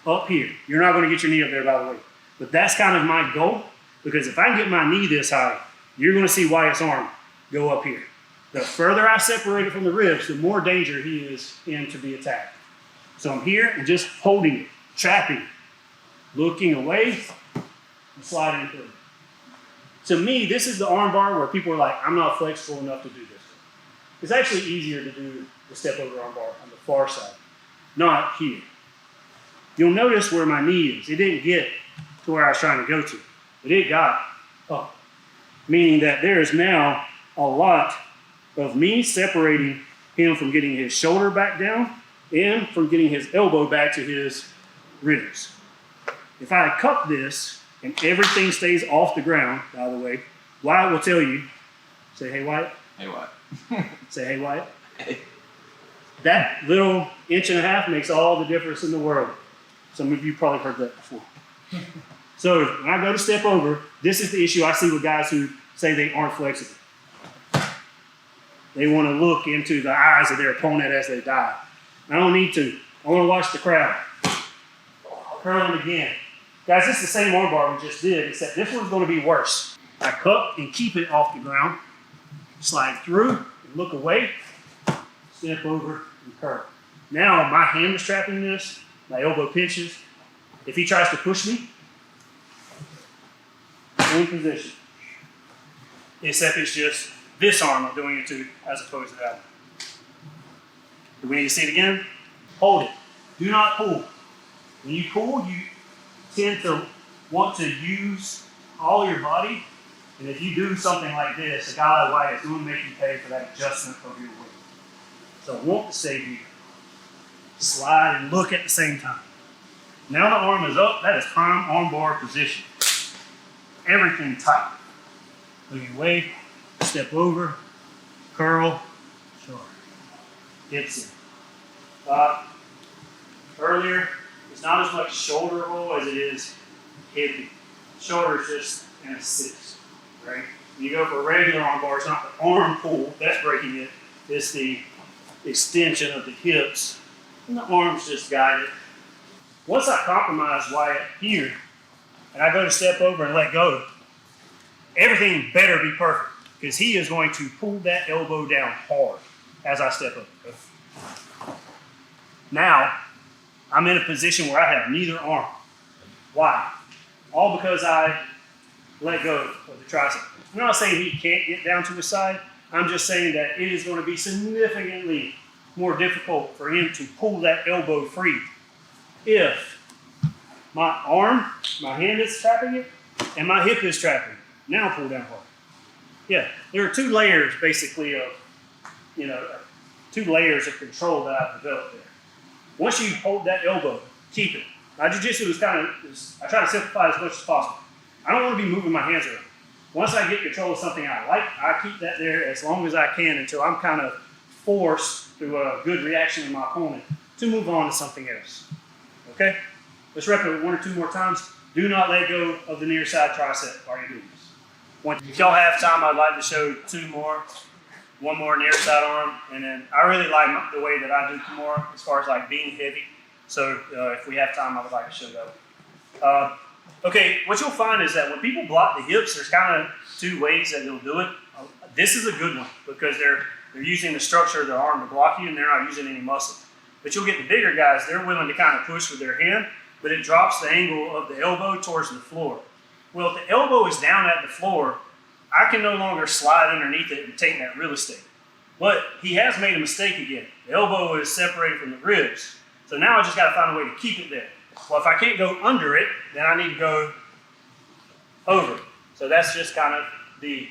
up here. You're not going to get your knee up there, by the way. But that's kind of my goal, because if I can get my knee this high, you're going to see Wyatt's arm go up here. The further I separate it from the ribs, the more danger he is in to be attacked. So I'm here and just holding it, trapping, looking away, and sliding through. To me, this is the arm bar where people are like, I'm not flexible enough to do this. It's actually easier to do the step over arm bar on the far side, not here. You'll notice where my knee is. It didn't get to where I was trying to go to, but it got up. Meaning that there is now a lot of me separating him from getting his shoulder back down and from getting his elbow back to his ribs. If I cup this and everything stays off the ground, by the way, Wyatt will tell you, say, hey, Wyatt. Hey, Wyatt. Say, hey, Wyatt. Hey. That little inch and a half makes all the difference in the world. Some of you probably heard that before. So when I go to step over, this is the issue I see with guys who say they aren't flexible. They want to look into the eyes of their opponent as they dive. I don't need to. I want to watch the crowd. Curling again. Guys, this is the same arm bar we just did, except this one's going to be worse. I cup and keep it off the ground. Slide through and look away. Step over and curl. Now my hand is trapping this. My elbow pinches. If he tries to push me, same position. Except it's just this arm I'm doing it to as opposed to that one. Do we need to see it again? Hold it. Do not pull. When you pull, you tend to want to use all your body. And if you do something like this, a guy like Wyatt is going to make you pay for that adjustment of your weight. So I want to stay here. Slide and look at the same time. Now the arm is up. That is prime arm bar position. Everything tight. Looking away, step over, curl, short. Hips in. Earlier, it's not as much shoulder roll as it is hipping. Shoulder is just an assist, right? When you go for a regular arm bar, it's not the arm pull that's breaking it. It's the extension of the hips. And the arms just guide it. Once I compromise Wyatt here, and I go to step over and let go, everything better be perfect because he is going to pull that elbow down hard as I step over. Now, I'm in a position where I have neither arm. Why? All because I let go of the tricep. I'm not saying he can't get down to his side. I'm just saying that it is going to be significantly more difficult for him to pull that elbow free if my arm, my hand is trapping it, and my hip is trapping it. Now pull down hard. Yeah, there are two layers basically of, two layers of control that I've developed there. Once you hold that elbow, keep it. My jiu-jitsu is I try to simplify as much as possible. I don't want to be moving my hands around. Once I get control of something I like, I keep that there as long as I can until I'm kind of forced through a good reaction of my opponent to move on to something else. Okay? Let's rep it 1 or 2 more times. Do not let go of the near side tricep while you're doing this. If y'all have time, I'd like to show 2 more. 1 more near side arm, and then I really like the way that I do Kimura as far as like being heavy. So if we have time, I would like to show that. Okay, what you'll find is that when people block the hips, there's kind of 2 ways that they'll do it. This is a good one because they're using the structure of their arm to block you and they're not using any muscle. But you'll get the bigger guys, they're willing to kind of push with their hand, but it drops the angle of the elbow towards the floor. Well, if the elbow is down at the floor, I can no longer slide underneath it and take that real estate. But he has made a mistake again. The elbow is separated from the ribs. So now I just got to find a way to keep it there. Well, if I can't go under it, then I need to go over it. So that's just kind of the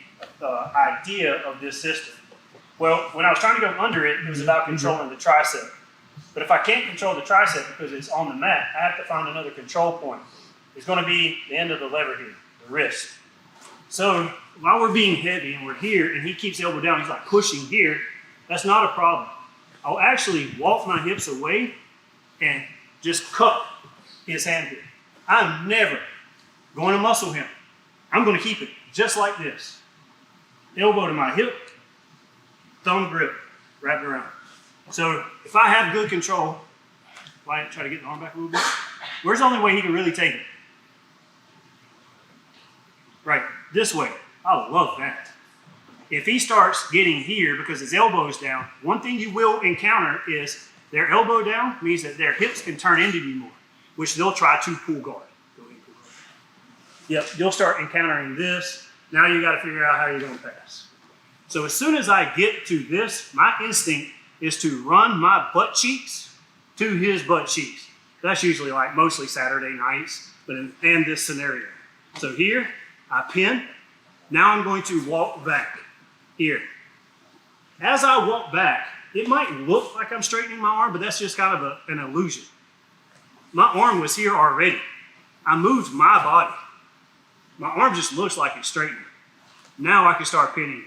idea of this system. Well, when I was trying to go under it, it was about controlling the tricep. But if I can't control the tricep because it's on the mat, I have to find another control point. It's going to be the end of the lever here, the wrist. So while we're being heavy and we're here and he keeps the elbow down, he's like pushing here, that's not a problem. I'll actually walk my hips away and just cup his hand here. I'm never going to muscle him. I'm going to keep it just like this. Elbow to my hip, thumb grip, wrap it around. So if I have good control, try to get the arm back a little bit. Where's the only way he can really take it? Right, this way. I love that. If he starts getting here because his elbow is down, one thing you will encounter is their elbow down means that their hips can turn into you more, which they'll try to pull guard. Go ahead and pull guard. Yep, you'll start encountering this. Now you got to figure out how you're going to pass. So as soon as I get to this, my instinct is to run my butt cheeks to his butt cheeks. That's usually like mostly Saturday nights, but in this scenario. So here, I pin. Now I'm going to walk back here. As I walk back, it might look like I'm straightening my arm, but that's just kind of an illusion. My arm was here already. I moved my body. My arm just looks like it's straightening. Now I can start pinning it.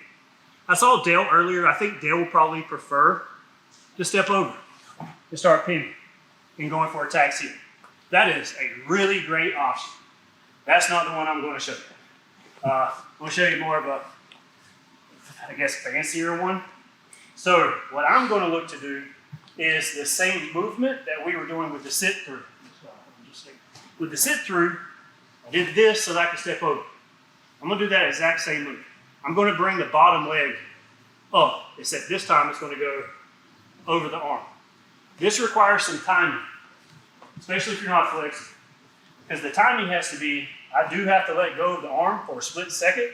I saw Dale earlier. I think Dale will probably prefer to step over and start pinning and going for attacks here. That is a really great option. That's not the one I'm going to show you. I'm going to show you more of a, I guess, fancier one. So what I'm going to look to do is the same movement that we were doing with the sit-through. With the sit-through, I did this so that I could step over. I'm going to do that exact same move. I'm going to bring the bottom leg up, except this time it's going to go over the arm. This requires some timing, especially if you're not flexible. Because the timing has to be, I do have to let go of the arm for a split second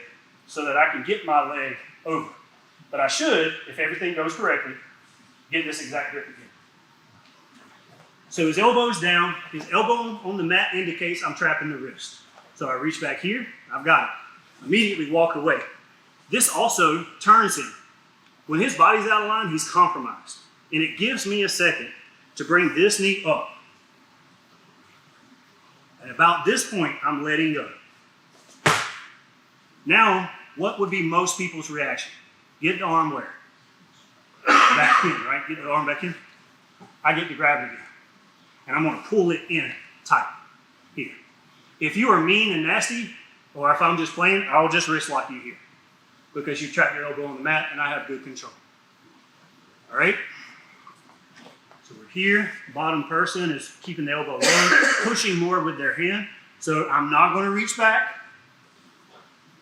so that I can get my leg over. But I should, if everything goes correctly, get this exact grip again. So his elbow's down, his elbow on the mat indicates I'm trapping the wrist. So I reach back here, I've got it. Immediately walk away. This also turns him. When his body's out of line, he's compromised. And it gives me a second to bring this knee up. At about this point, I'm letting go. Now, what would be most people's reaction? Get the arm where? Back in, right? Get the arm back in. I get to grab it again. And I'm going to pull it in tight here. If you are mean and nasty, or if I'm just playing, I'll just wrist lock you here. Because you've trapped your elbow on the mat and I have good control. All right? So we're here. Bottom person is keeping the elbow low, pushing more with their hand. So I'm not going to reach back.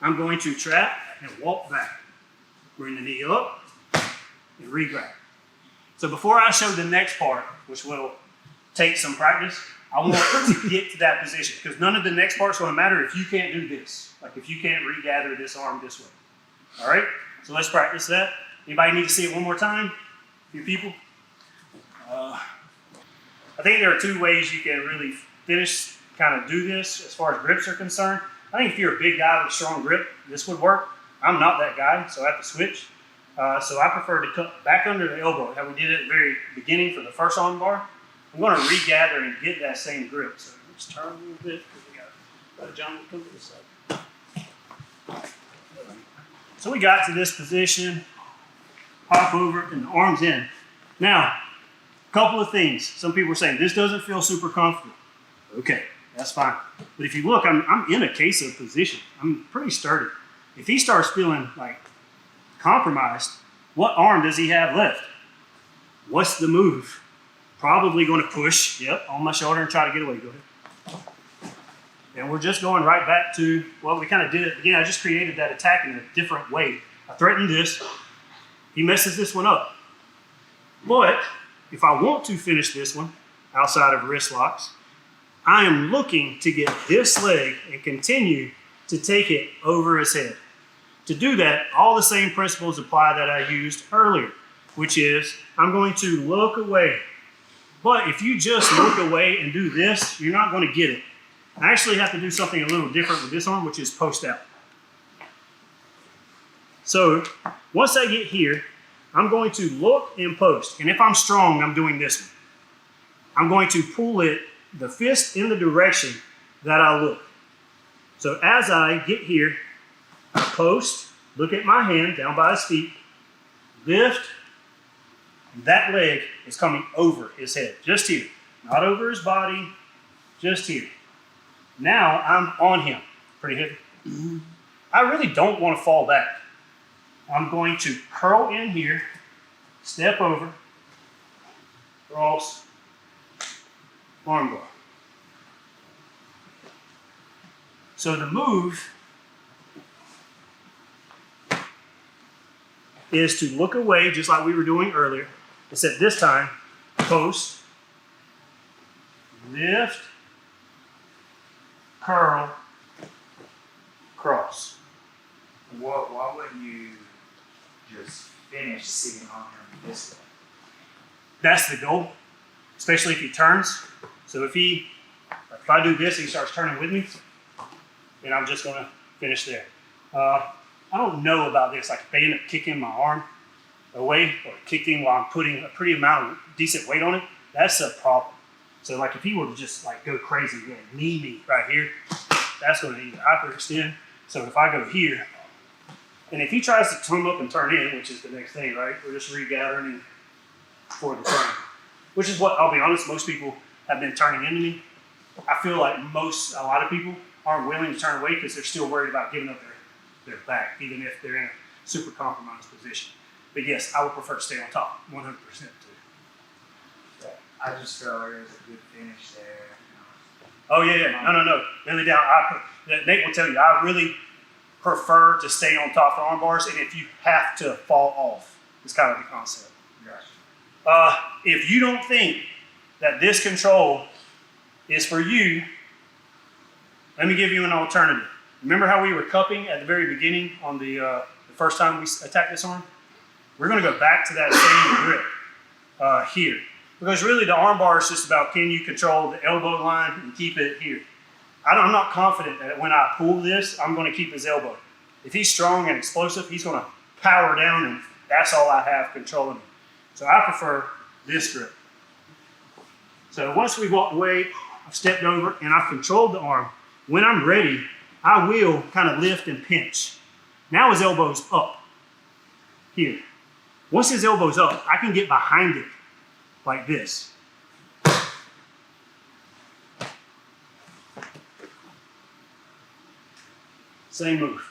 I'm going to trap and walk back. Bring the knee up and re-grab. So before I show the next part, which will take some practice, I want to get to that position because none of the next part's going to matter if you can't do this. Like if you can't regather this arm this way. All right? So let's practice that. Anybody need to see it one more time? A few people? I think there are two ways you can really finish, kind of do this as far as grips are concerned. I think if you're a big guy with a strong grip, this would work. I'm not that guy, so I have to switch. So I prefer to cut back under the elbow, how we did it at the very beginning for the first arm bar. I'm going to regather and get that same grip. So let's turn a little bit because we got John come to this side. So we got to this position, hop over, and the arm's in. Now, a couple of things. Some people are saying this doesn't feel super comfortable. Okay, that's fine. But if you look, I'm in a case-up position. I'm pretty sturdy. If he starts feeling like compromised, what arm does he have left? What's the move? Probably going to push, on my shoulder and try to get away. Go ahead. And we're just going right back to what we kind of did at the beginning. I just created that attack in a different way. I threatened this. He messes this one up. But if I want to finish this one outside of wrist locks, I am looking to get this leg and continue to take it over his head. To do that, all the same principles apply that I used earlier, which is I'm going to look away. But if you just look away and do this, you're not going to get it. I actually have to do something a little different with this arm, which is post out. So once I get here, I'm going to look and post. And if I'm strong, I'm doing this one. I'm going to pull it, the fist in the direction that I look. So as I get here, I post, look at my hand down by his feet, lift, and that leg is coming over his head, just here. Not over his body, just here. Now I'm on him, pretty heavy. I really don't want to fall back. I'm going to curl in here, step over, cross, arm bar. So the move is to look away, just like we were doing earlier, except this time, post, lift, curl, cross. Why wouldn't you just finish sitting on him this way? That's the goal, especially if he turns. So if I do this, he starts turning with me, then I'm just going to finish there. I don't know about this, like if they end up kicking my arm away or kicked him while I'm putting a pretty amount of decent weight on it, that's a problem. So like if he were to just like go crazy and knee me right here, that's going to either hyperextend. So if I go here, and if he tries to come up and turn in, which is the next thing, right? We're just regathering for the turn, which is what, I'll be honest, most people have been turning into me. I feel like a lot of people aren't willing to turn away because they're still worried about giving up their back, even if they're in a super compromised position. But yes, I would prefer to stay on top, 100% too. Yeah, I just felt like there was a good finish there. Oh yeah. No. Really down. Nate will tell you, I really prefer to stay on top for arm bars, and if you have to fall off, it's kind of the concept. Gotcha. If you don't think that this control is for you, let me give you an alternative. Remember how we were cupping at the very beginning on the first time we attacked this arm? We're going to go back to that same grip here. Because really the arm bar is just about, can you control the elbow line and keep it here? I'm not confident that when I pull this, I'm going to keep his elbow. If he's strong and explosive, he's going to power down, and that's all I have controlling him. So I prefer this grip. So once we walked away, I've stepped over and I've controlled the arm. When I'm ready, I will kind of lift and pinch. Now his elbow's up here. Once his elbow's up, I can get behind it like this. Same move.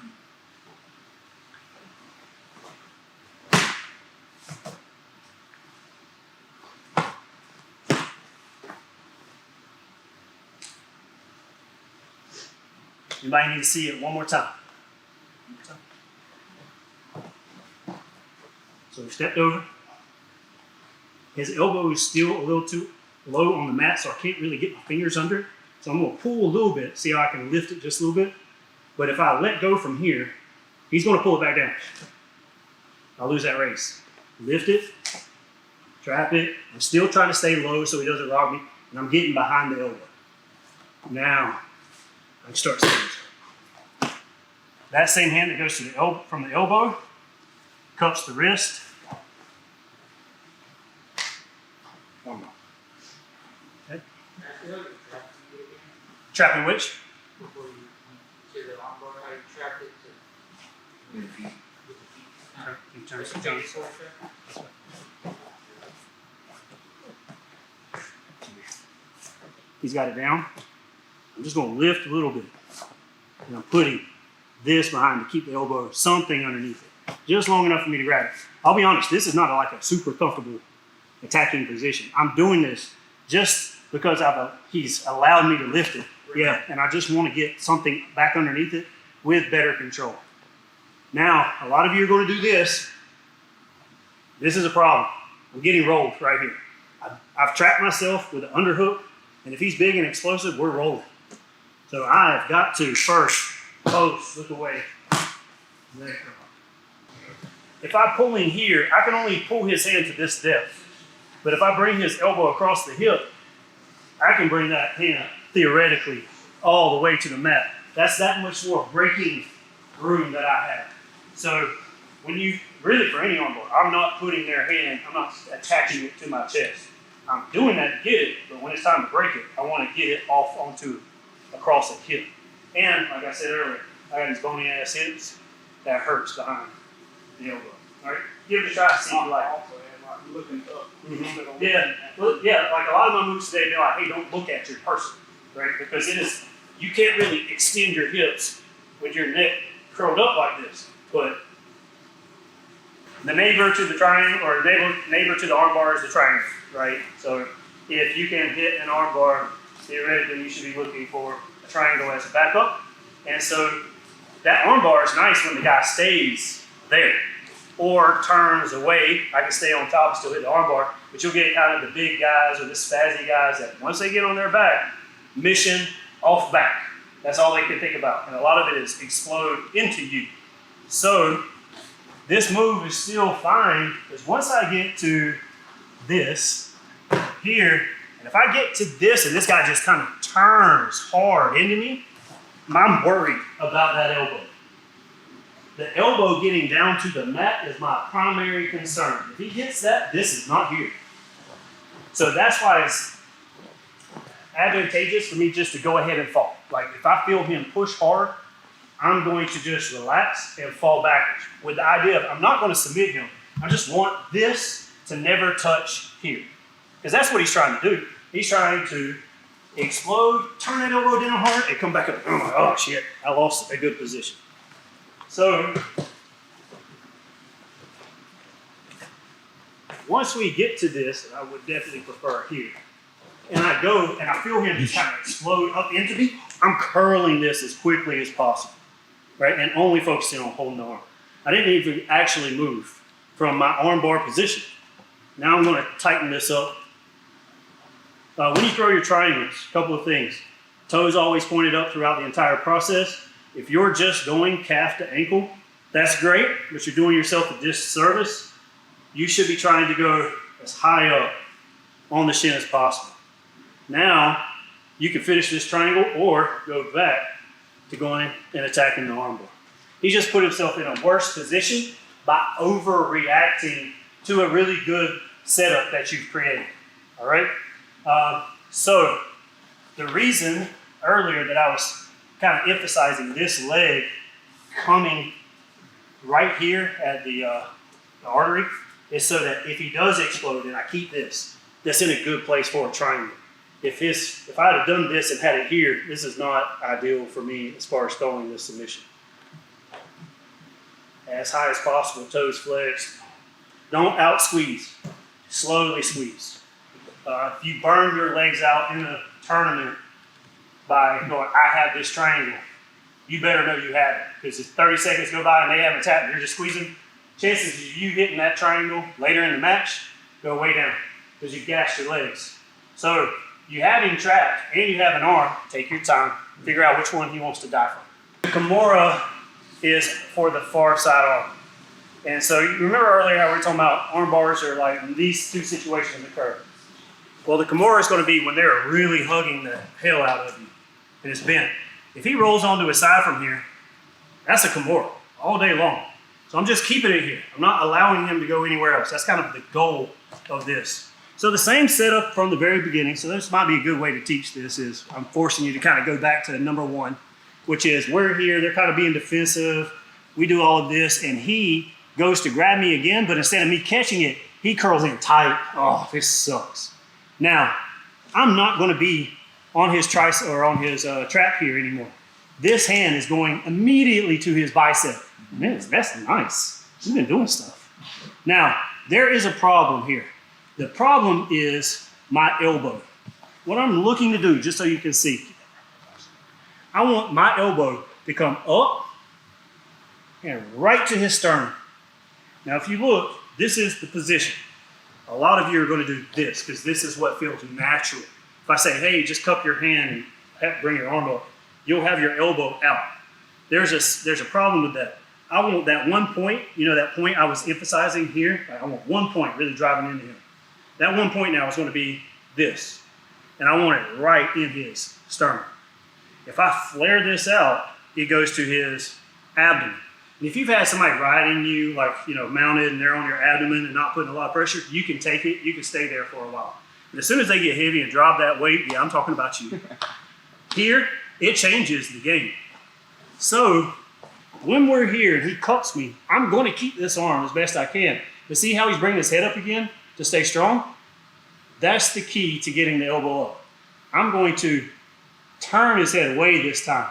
Anybody need to see it one more time? So we stepped over. His elbow is still a little too low on the mat, so I can't really get my fingers under it. So I'm going to pull a little bit, see how I can lift it just a little bit. But if I let go from here, he's going to pull it back down. I'll lose that race. Lift it, trap it. I'm still trying to stay low so he doesn't rock me, and I'm getting behind the elbow. Now, I can start staying. That same hand that goes to the elbow, from the elbow, cups the wrist. One more. Okay. Trapping which? Before you to the armbar, how you trap it to with the feet. You turn some jumps. He's got it down. I'm just going to lift a little bit. And I'm putting this behind to keep the elbow or something underneath it. Just long enough for me to grab it. I'll be honest, this is not like a super comfortable attacking position. I'm doing this just because he's allowed me to lift it. Yeah, and I just want to get something back underneath it with better control. Now, a lot of you are going to do this. This is a problem. I'm getting rolled right here. I've trapped myself with an underhook, and if he's big and explosive, we're rolling. So I've got to first post, look away. If I pull in here, I can only pull his hand to this depth. But if I bring his elbow across the hip, I can bring that hand theoretically all the way to the mat. That's that much more breaking room that I have. So when you, really for any armbar, I'm not putting their hand, I'm not attaching it to my chest. I'm doing that to get it, but when it's time to break it, I want to get it off onto across the hip. And like I said earlier, I got these bony ass hips that hurts behind the elbow. All right, give it a try, see if you like it. Looking up. Mm-hmm. Yeah, well, yeah. Like a lot of my moves today, they're like, "Hey, don't look at your person, right? Because it is you can't really extend your hips with your neck curled up like this. But the neighbor to the triangle, or neighbor to the armbar is the triangle, right? So if you can hit an armbar, theoretically, you should be looking for a triangle as a backup. And so that armbar is nice when the guy stays there. Or turns away. I can stay on top and still hit the armbar, but you'll get kind of the big guys or the spazzy guys that once they get on their back, mission off back. That's all they can think about. And a lot of it is explode into you. So this move is still fine, because once I get to this here, and if I get to this and this guy just kind of turns hard into me, I'm worried about that elbow. The elbow getting down to the mat is my primary concern. If he hits that, this is not here. So that's why it's advantageous for me just to go ahead and fall. Like if I feel him push hard, I'm going to just relax and fall backwards with the idea of I'm not going to submit him. I just want this to never touch here. Because that's what he's trying to do. He's trying to explode, turn that elbow down hard, and come back up. Oh shit, I lost a good position. So, once we get to this, I would definitely prefer here. And I go, and I feel him just kind of explode up into me. I'm curling this as quickly as possible, right? And only focusing on holding the arm. I didn't even actually move from my armbar position. Now I'm going to tighten this up. When you throw your triangles, a couple of things. Toes always pointed up throughout the entire process. If you're just going calf to ankle, that's great, but you're doing yourself a disservice. You should be trying to go as high up on the shin as possible. Now, you can finish this triangle or go back to going and attacking the armbar. He just put himself in a worse position by overreacting to a really good setup that you've created. All right? So, the reason earlier that I was kind of emphasizing this leg coming right here at the artery is so that if he does explode and I keep this, that's in a good place for a triangle. If I'd have done this and had it here, this is not ideal for me as far as throwing this submission. As high as possible, toes flexed. Don't out squeeze, slowly squeeze. If you burn your legs out in a tournament by going, I have this triangle, you better know you have it. Because if 30 seconds go by and they haven't tapped, you're just squeezing, chances of you hitting that triangle later in the match go way down because you gashed your legs. So you have him trapped and you have an arm, take your time, figure out which one he wants to die from. The Kimura is for the far side arm. And so you remember earlier how we were talking about arm bars are like when these two situations occur. Well, the Kimura is going to be when they're really hugging the hell out of you and it's bent. If he rolls onto his side from here, that's a Kimura all day long. So I'm just keeping it here. I'm not allowing him to go anywhere else. That's kind of the goal of this. So the same setup from the very beginning. So this might be a good way to teach this is I'm forcing you to kind of go back to number one, which is we're here, they're kind of being defensive. We do all of this and he goes to grab me again, but instead of me catching it, he curls in tight. Oh, this sucks. Now, I'm not going to be on his tricep or on his trap here anymore. This hand is going immediately to his bicep. Man, that's nice. He's been doing stuff. Now, there is a problem here. The problem is my elbow. What I'm looking to do, just so you can see, I want my elbow to come up and right to his sternum. Now, if you look, this is the position. A lot of you are going to do this because this is what feels natural. If I say, hey, just cup your hand and bring your arm up, you'll have your elbow out. There's a problem with that. I want that one point, you know, that point I was emphasizing here. I want one point really driving into him. That one point now is going to be this. And I want it right in his sternum. If I flare this out, it goes to his abdomen. And if you've had somebody riding you, like, you know, mounted and they're on your abdomen and not putting a lot of pressure, you can take it, you can stay there for a while. But as soon as they get heavy and drop that weight, yeah, I'm talking about you. Here, it changes the game. So when we're here and he cups me, I'm going to keep this arm as best I can. But see how he's bringing his head up again to stay strong? That's the key to getting the elbow up. I'm going to turn his head away this time.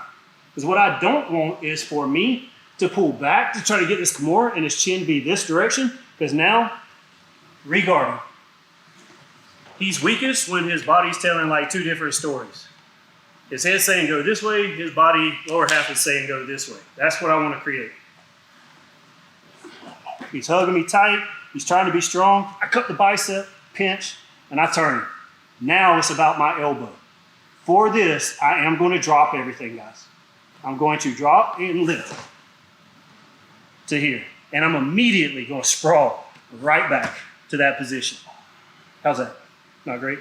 Because what I don't want is for me to pull back to try to get this Kimura and his chin be this direction. Because now, regard him. He's weakest when his body's telling like two different stories. His head's saying go this way, his body, lower half is saying go this way. That's what I want to create. He's hugging me tight. He's trying to be strong. I cut the bicep, pinch, and I turn. Now it's about my elbow. For this, I am going to drop everything, guys. I'm going to drop and lift to here. And I'm immediately going to sprawl right back to that position. How's that? Not great?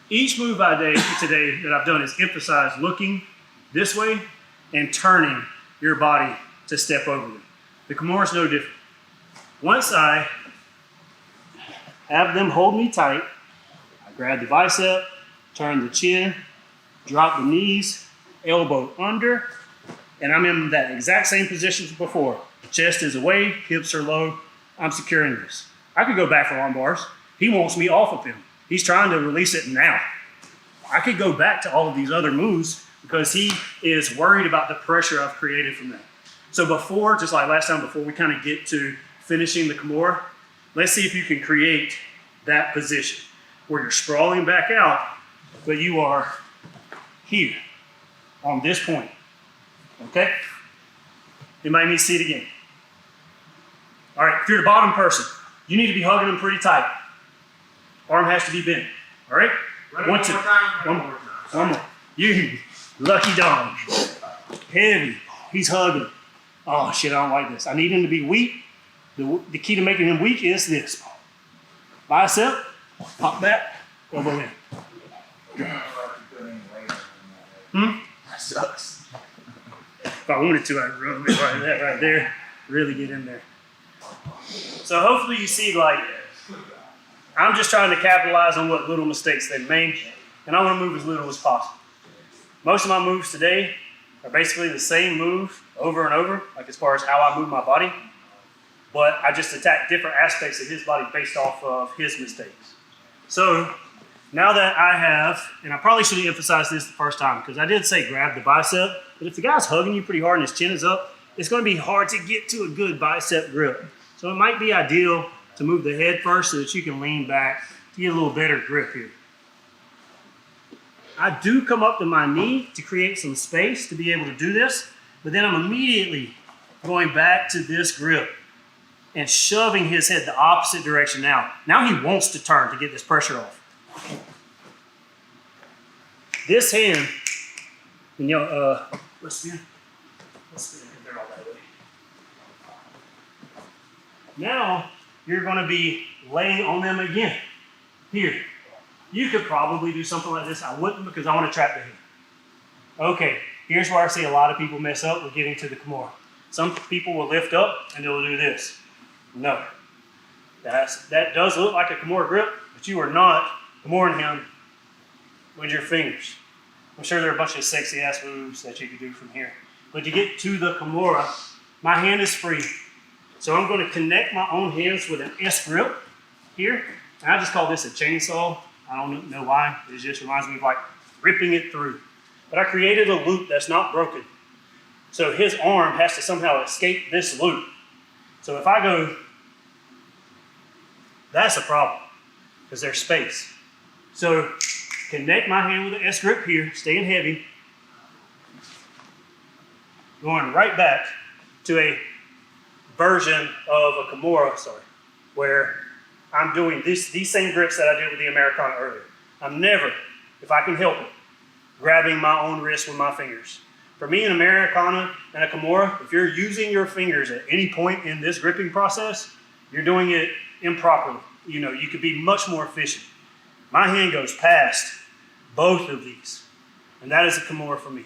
Each move today that I've done is emphasize looking this way and turning your body to step over them. The Kimura is no different. Once I have them hold me tight, I grab the bicep, turn the chin, drop the knees, elbow under, and I'm in that exact same position as before. Chest is away, hips are low, I'm securing this. I could go back for arm bars. He wants me off of him. He's trying to release it now. I could go back to all of these other moves because he is worried about the pressure I've created from that. So before, just like last time, before we kind of get to finishing the Kimura, let's see if you can create that position where you're sprawling back out, but you are here on this point, okay? Anybody need to see it again? All right, if you're the bottom person, you need to be hugging them pretty tight. Arm has to be bent, all right? One more. You lucky dog. Heavy, he's hugging. Oh shit, I don't like this. I need him to be weak. The key to making him weak is this. Bicep, pop back, elbow in. That sucks. If I wanted to, I'd rub it right there. Really get in there. So hopefully you see, like, I'm just trying to capitalize on what little mistakes they've made, and I want to move as little as possible. Most of my moves today are basically the same move over and over, like as far as how I move my body, but I just attack different aspects of his body based off of his mistakes. So now that I have, and I probably should have emphasized this the first time, because I did say grab the bicep, but if the guy's hugging you pretty hard and his chin is up, it's going to be hard to get to a good bicep grip. So it might be ideal to move the head first so that you can lean back to get a little better grip here. I do come up to my knee to create some space to be able to do this, but then I'm immediately going back to this grip and shoving his head the opposite direction now. Now he wants to turn to get this pressure off. This hand, and let's spin they're all that way. Now you're going to be laying on them again. Here, you could probably do something like this. I wouldn't because I want to trap the hand. Okay, here's where I see a lot of people mess up with getting to the Kimura. Some people will lift up and they'll do this. No. That does look like a Kimura grip, but you are not Kimura him with your fingers. I'm sure there are a bunch of sexy ass moves that you could do from here. But to get to the Kimura, my hand is free. So I'm going to connect my own hands with an S grip here. And I just call this a chainsaw. I don't know why. It just reminds me of like ripping it through. But I created a loop that's not broken. So his arm has to somehow escape this loop. So if I go, that's a problem because there's space. So connect my hand with an S grip here, staying heavy. Going right back to a version of a Kimura, where I'm doing these same grips that I did with the Americana earlier. I'm never, if I can help it, grabbing my own wrist with my fingers. For me, an Americana and a Kimura, if you're using your fingers at any point in this gripping process, you're doing it improperly. You know, you could be much more efficient. My hand goes past both of these, and that is a Kimura for me.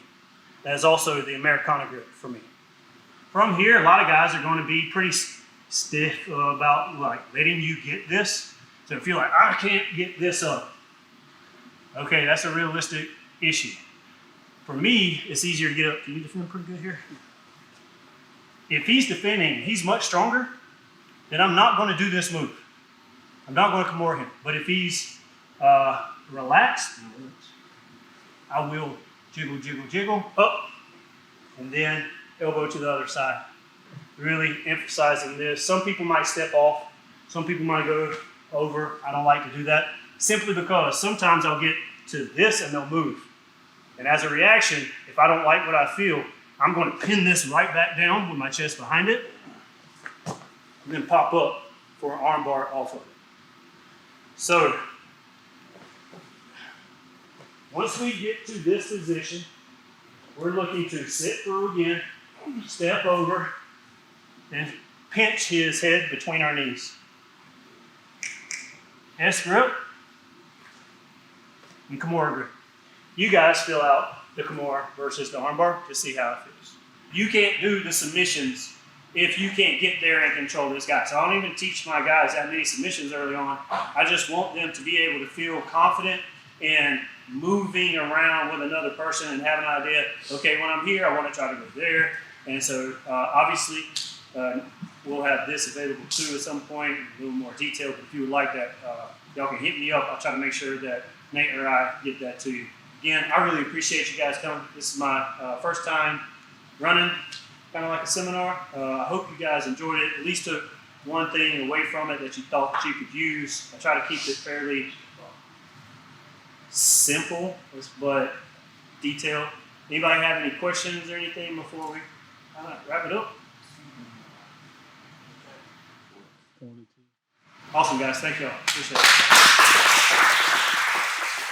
That is also the Americana grip for me. From here, a lot of guys are going to be pretty stiff about like letting you get this. So if you're like, I can't get this up. Okay, that's a realistic issue. For me, it's easier to get up. Can you defend pretty good here? If he's defending, he's much stronger, then I'm not going to do this move. I'm not going to Kimura him. But if he's relaxed, I will jiggle, jiggle, jiggle, up, and then elbow to the other side. Really emphasizing this. Some people might step off. Some people might go over. I don't like to do that. Simply because sometimes I'll get to this and they'll move. And as a reaction, if I don't like what I feel, I'm going to pin this right back down with my chest behind it, and then pop up for an arm bar off of it. So, once we get to this position, we're looking to sit through again, step over, and pinch his head between our knees. S grip and Kimura grip. You guys fill out the Kimura versus the armbar to see how it feels. You can't do the submissions if you can't get there and control this guy. So I don't even teach my guys that many submissions early on. I just want them to be able to feel confident in moving around with another person and have an idea, okay, when I'm here, I want to try to go there. And so obviously, we'll have this available too at some point, a little more detailed. But if you would like that, y'all can hit me up. I'll try to make sure that Nate or I get that to you. Again, I really appreciate you guys coming. This is my first time running, kind of like a seminar. I hope you guys enjoyed it. At least took one thing away from it that you thought that you could use. I try to keep it fairly simple, but detailed. Anybody have any questions or anything before we wrap it up? Awesome, guys. Thank y'all. Appreciate it.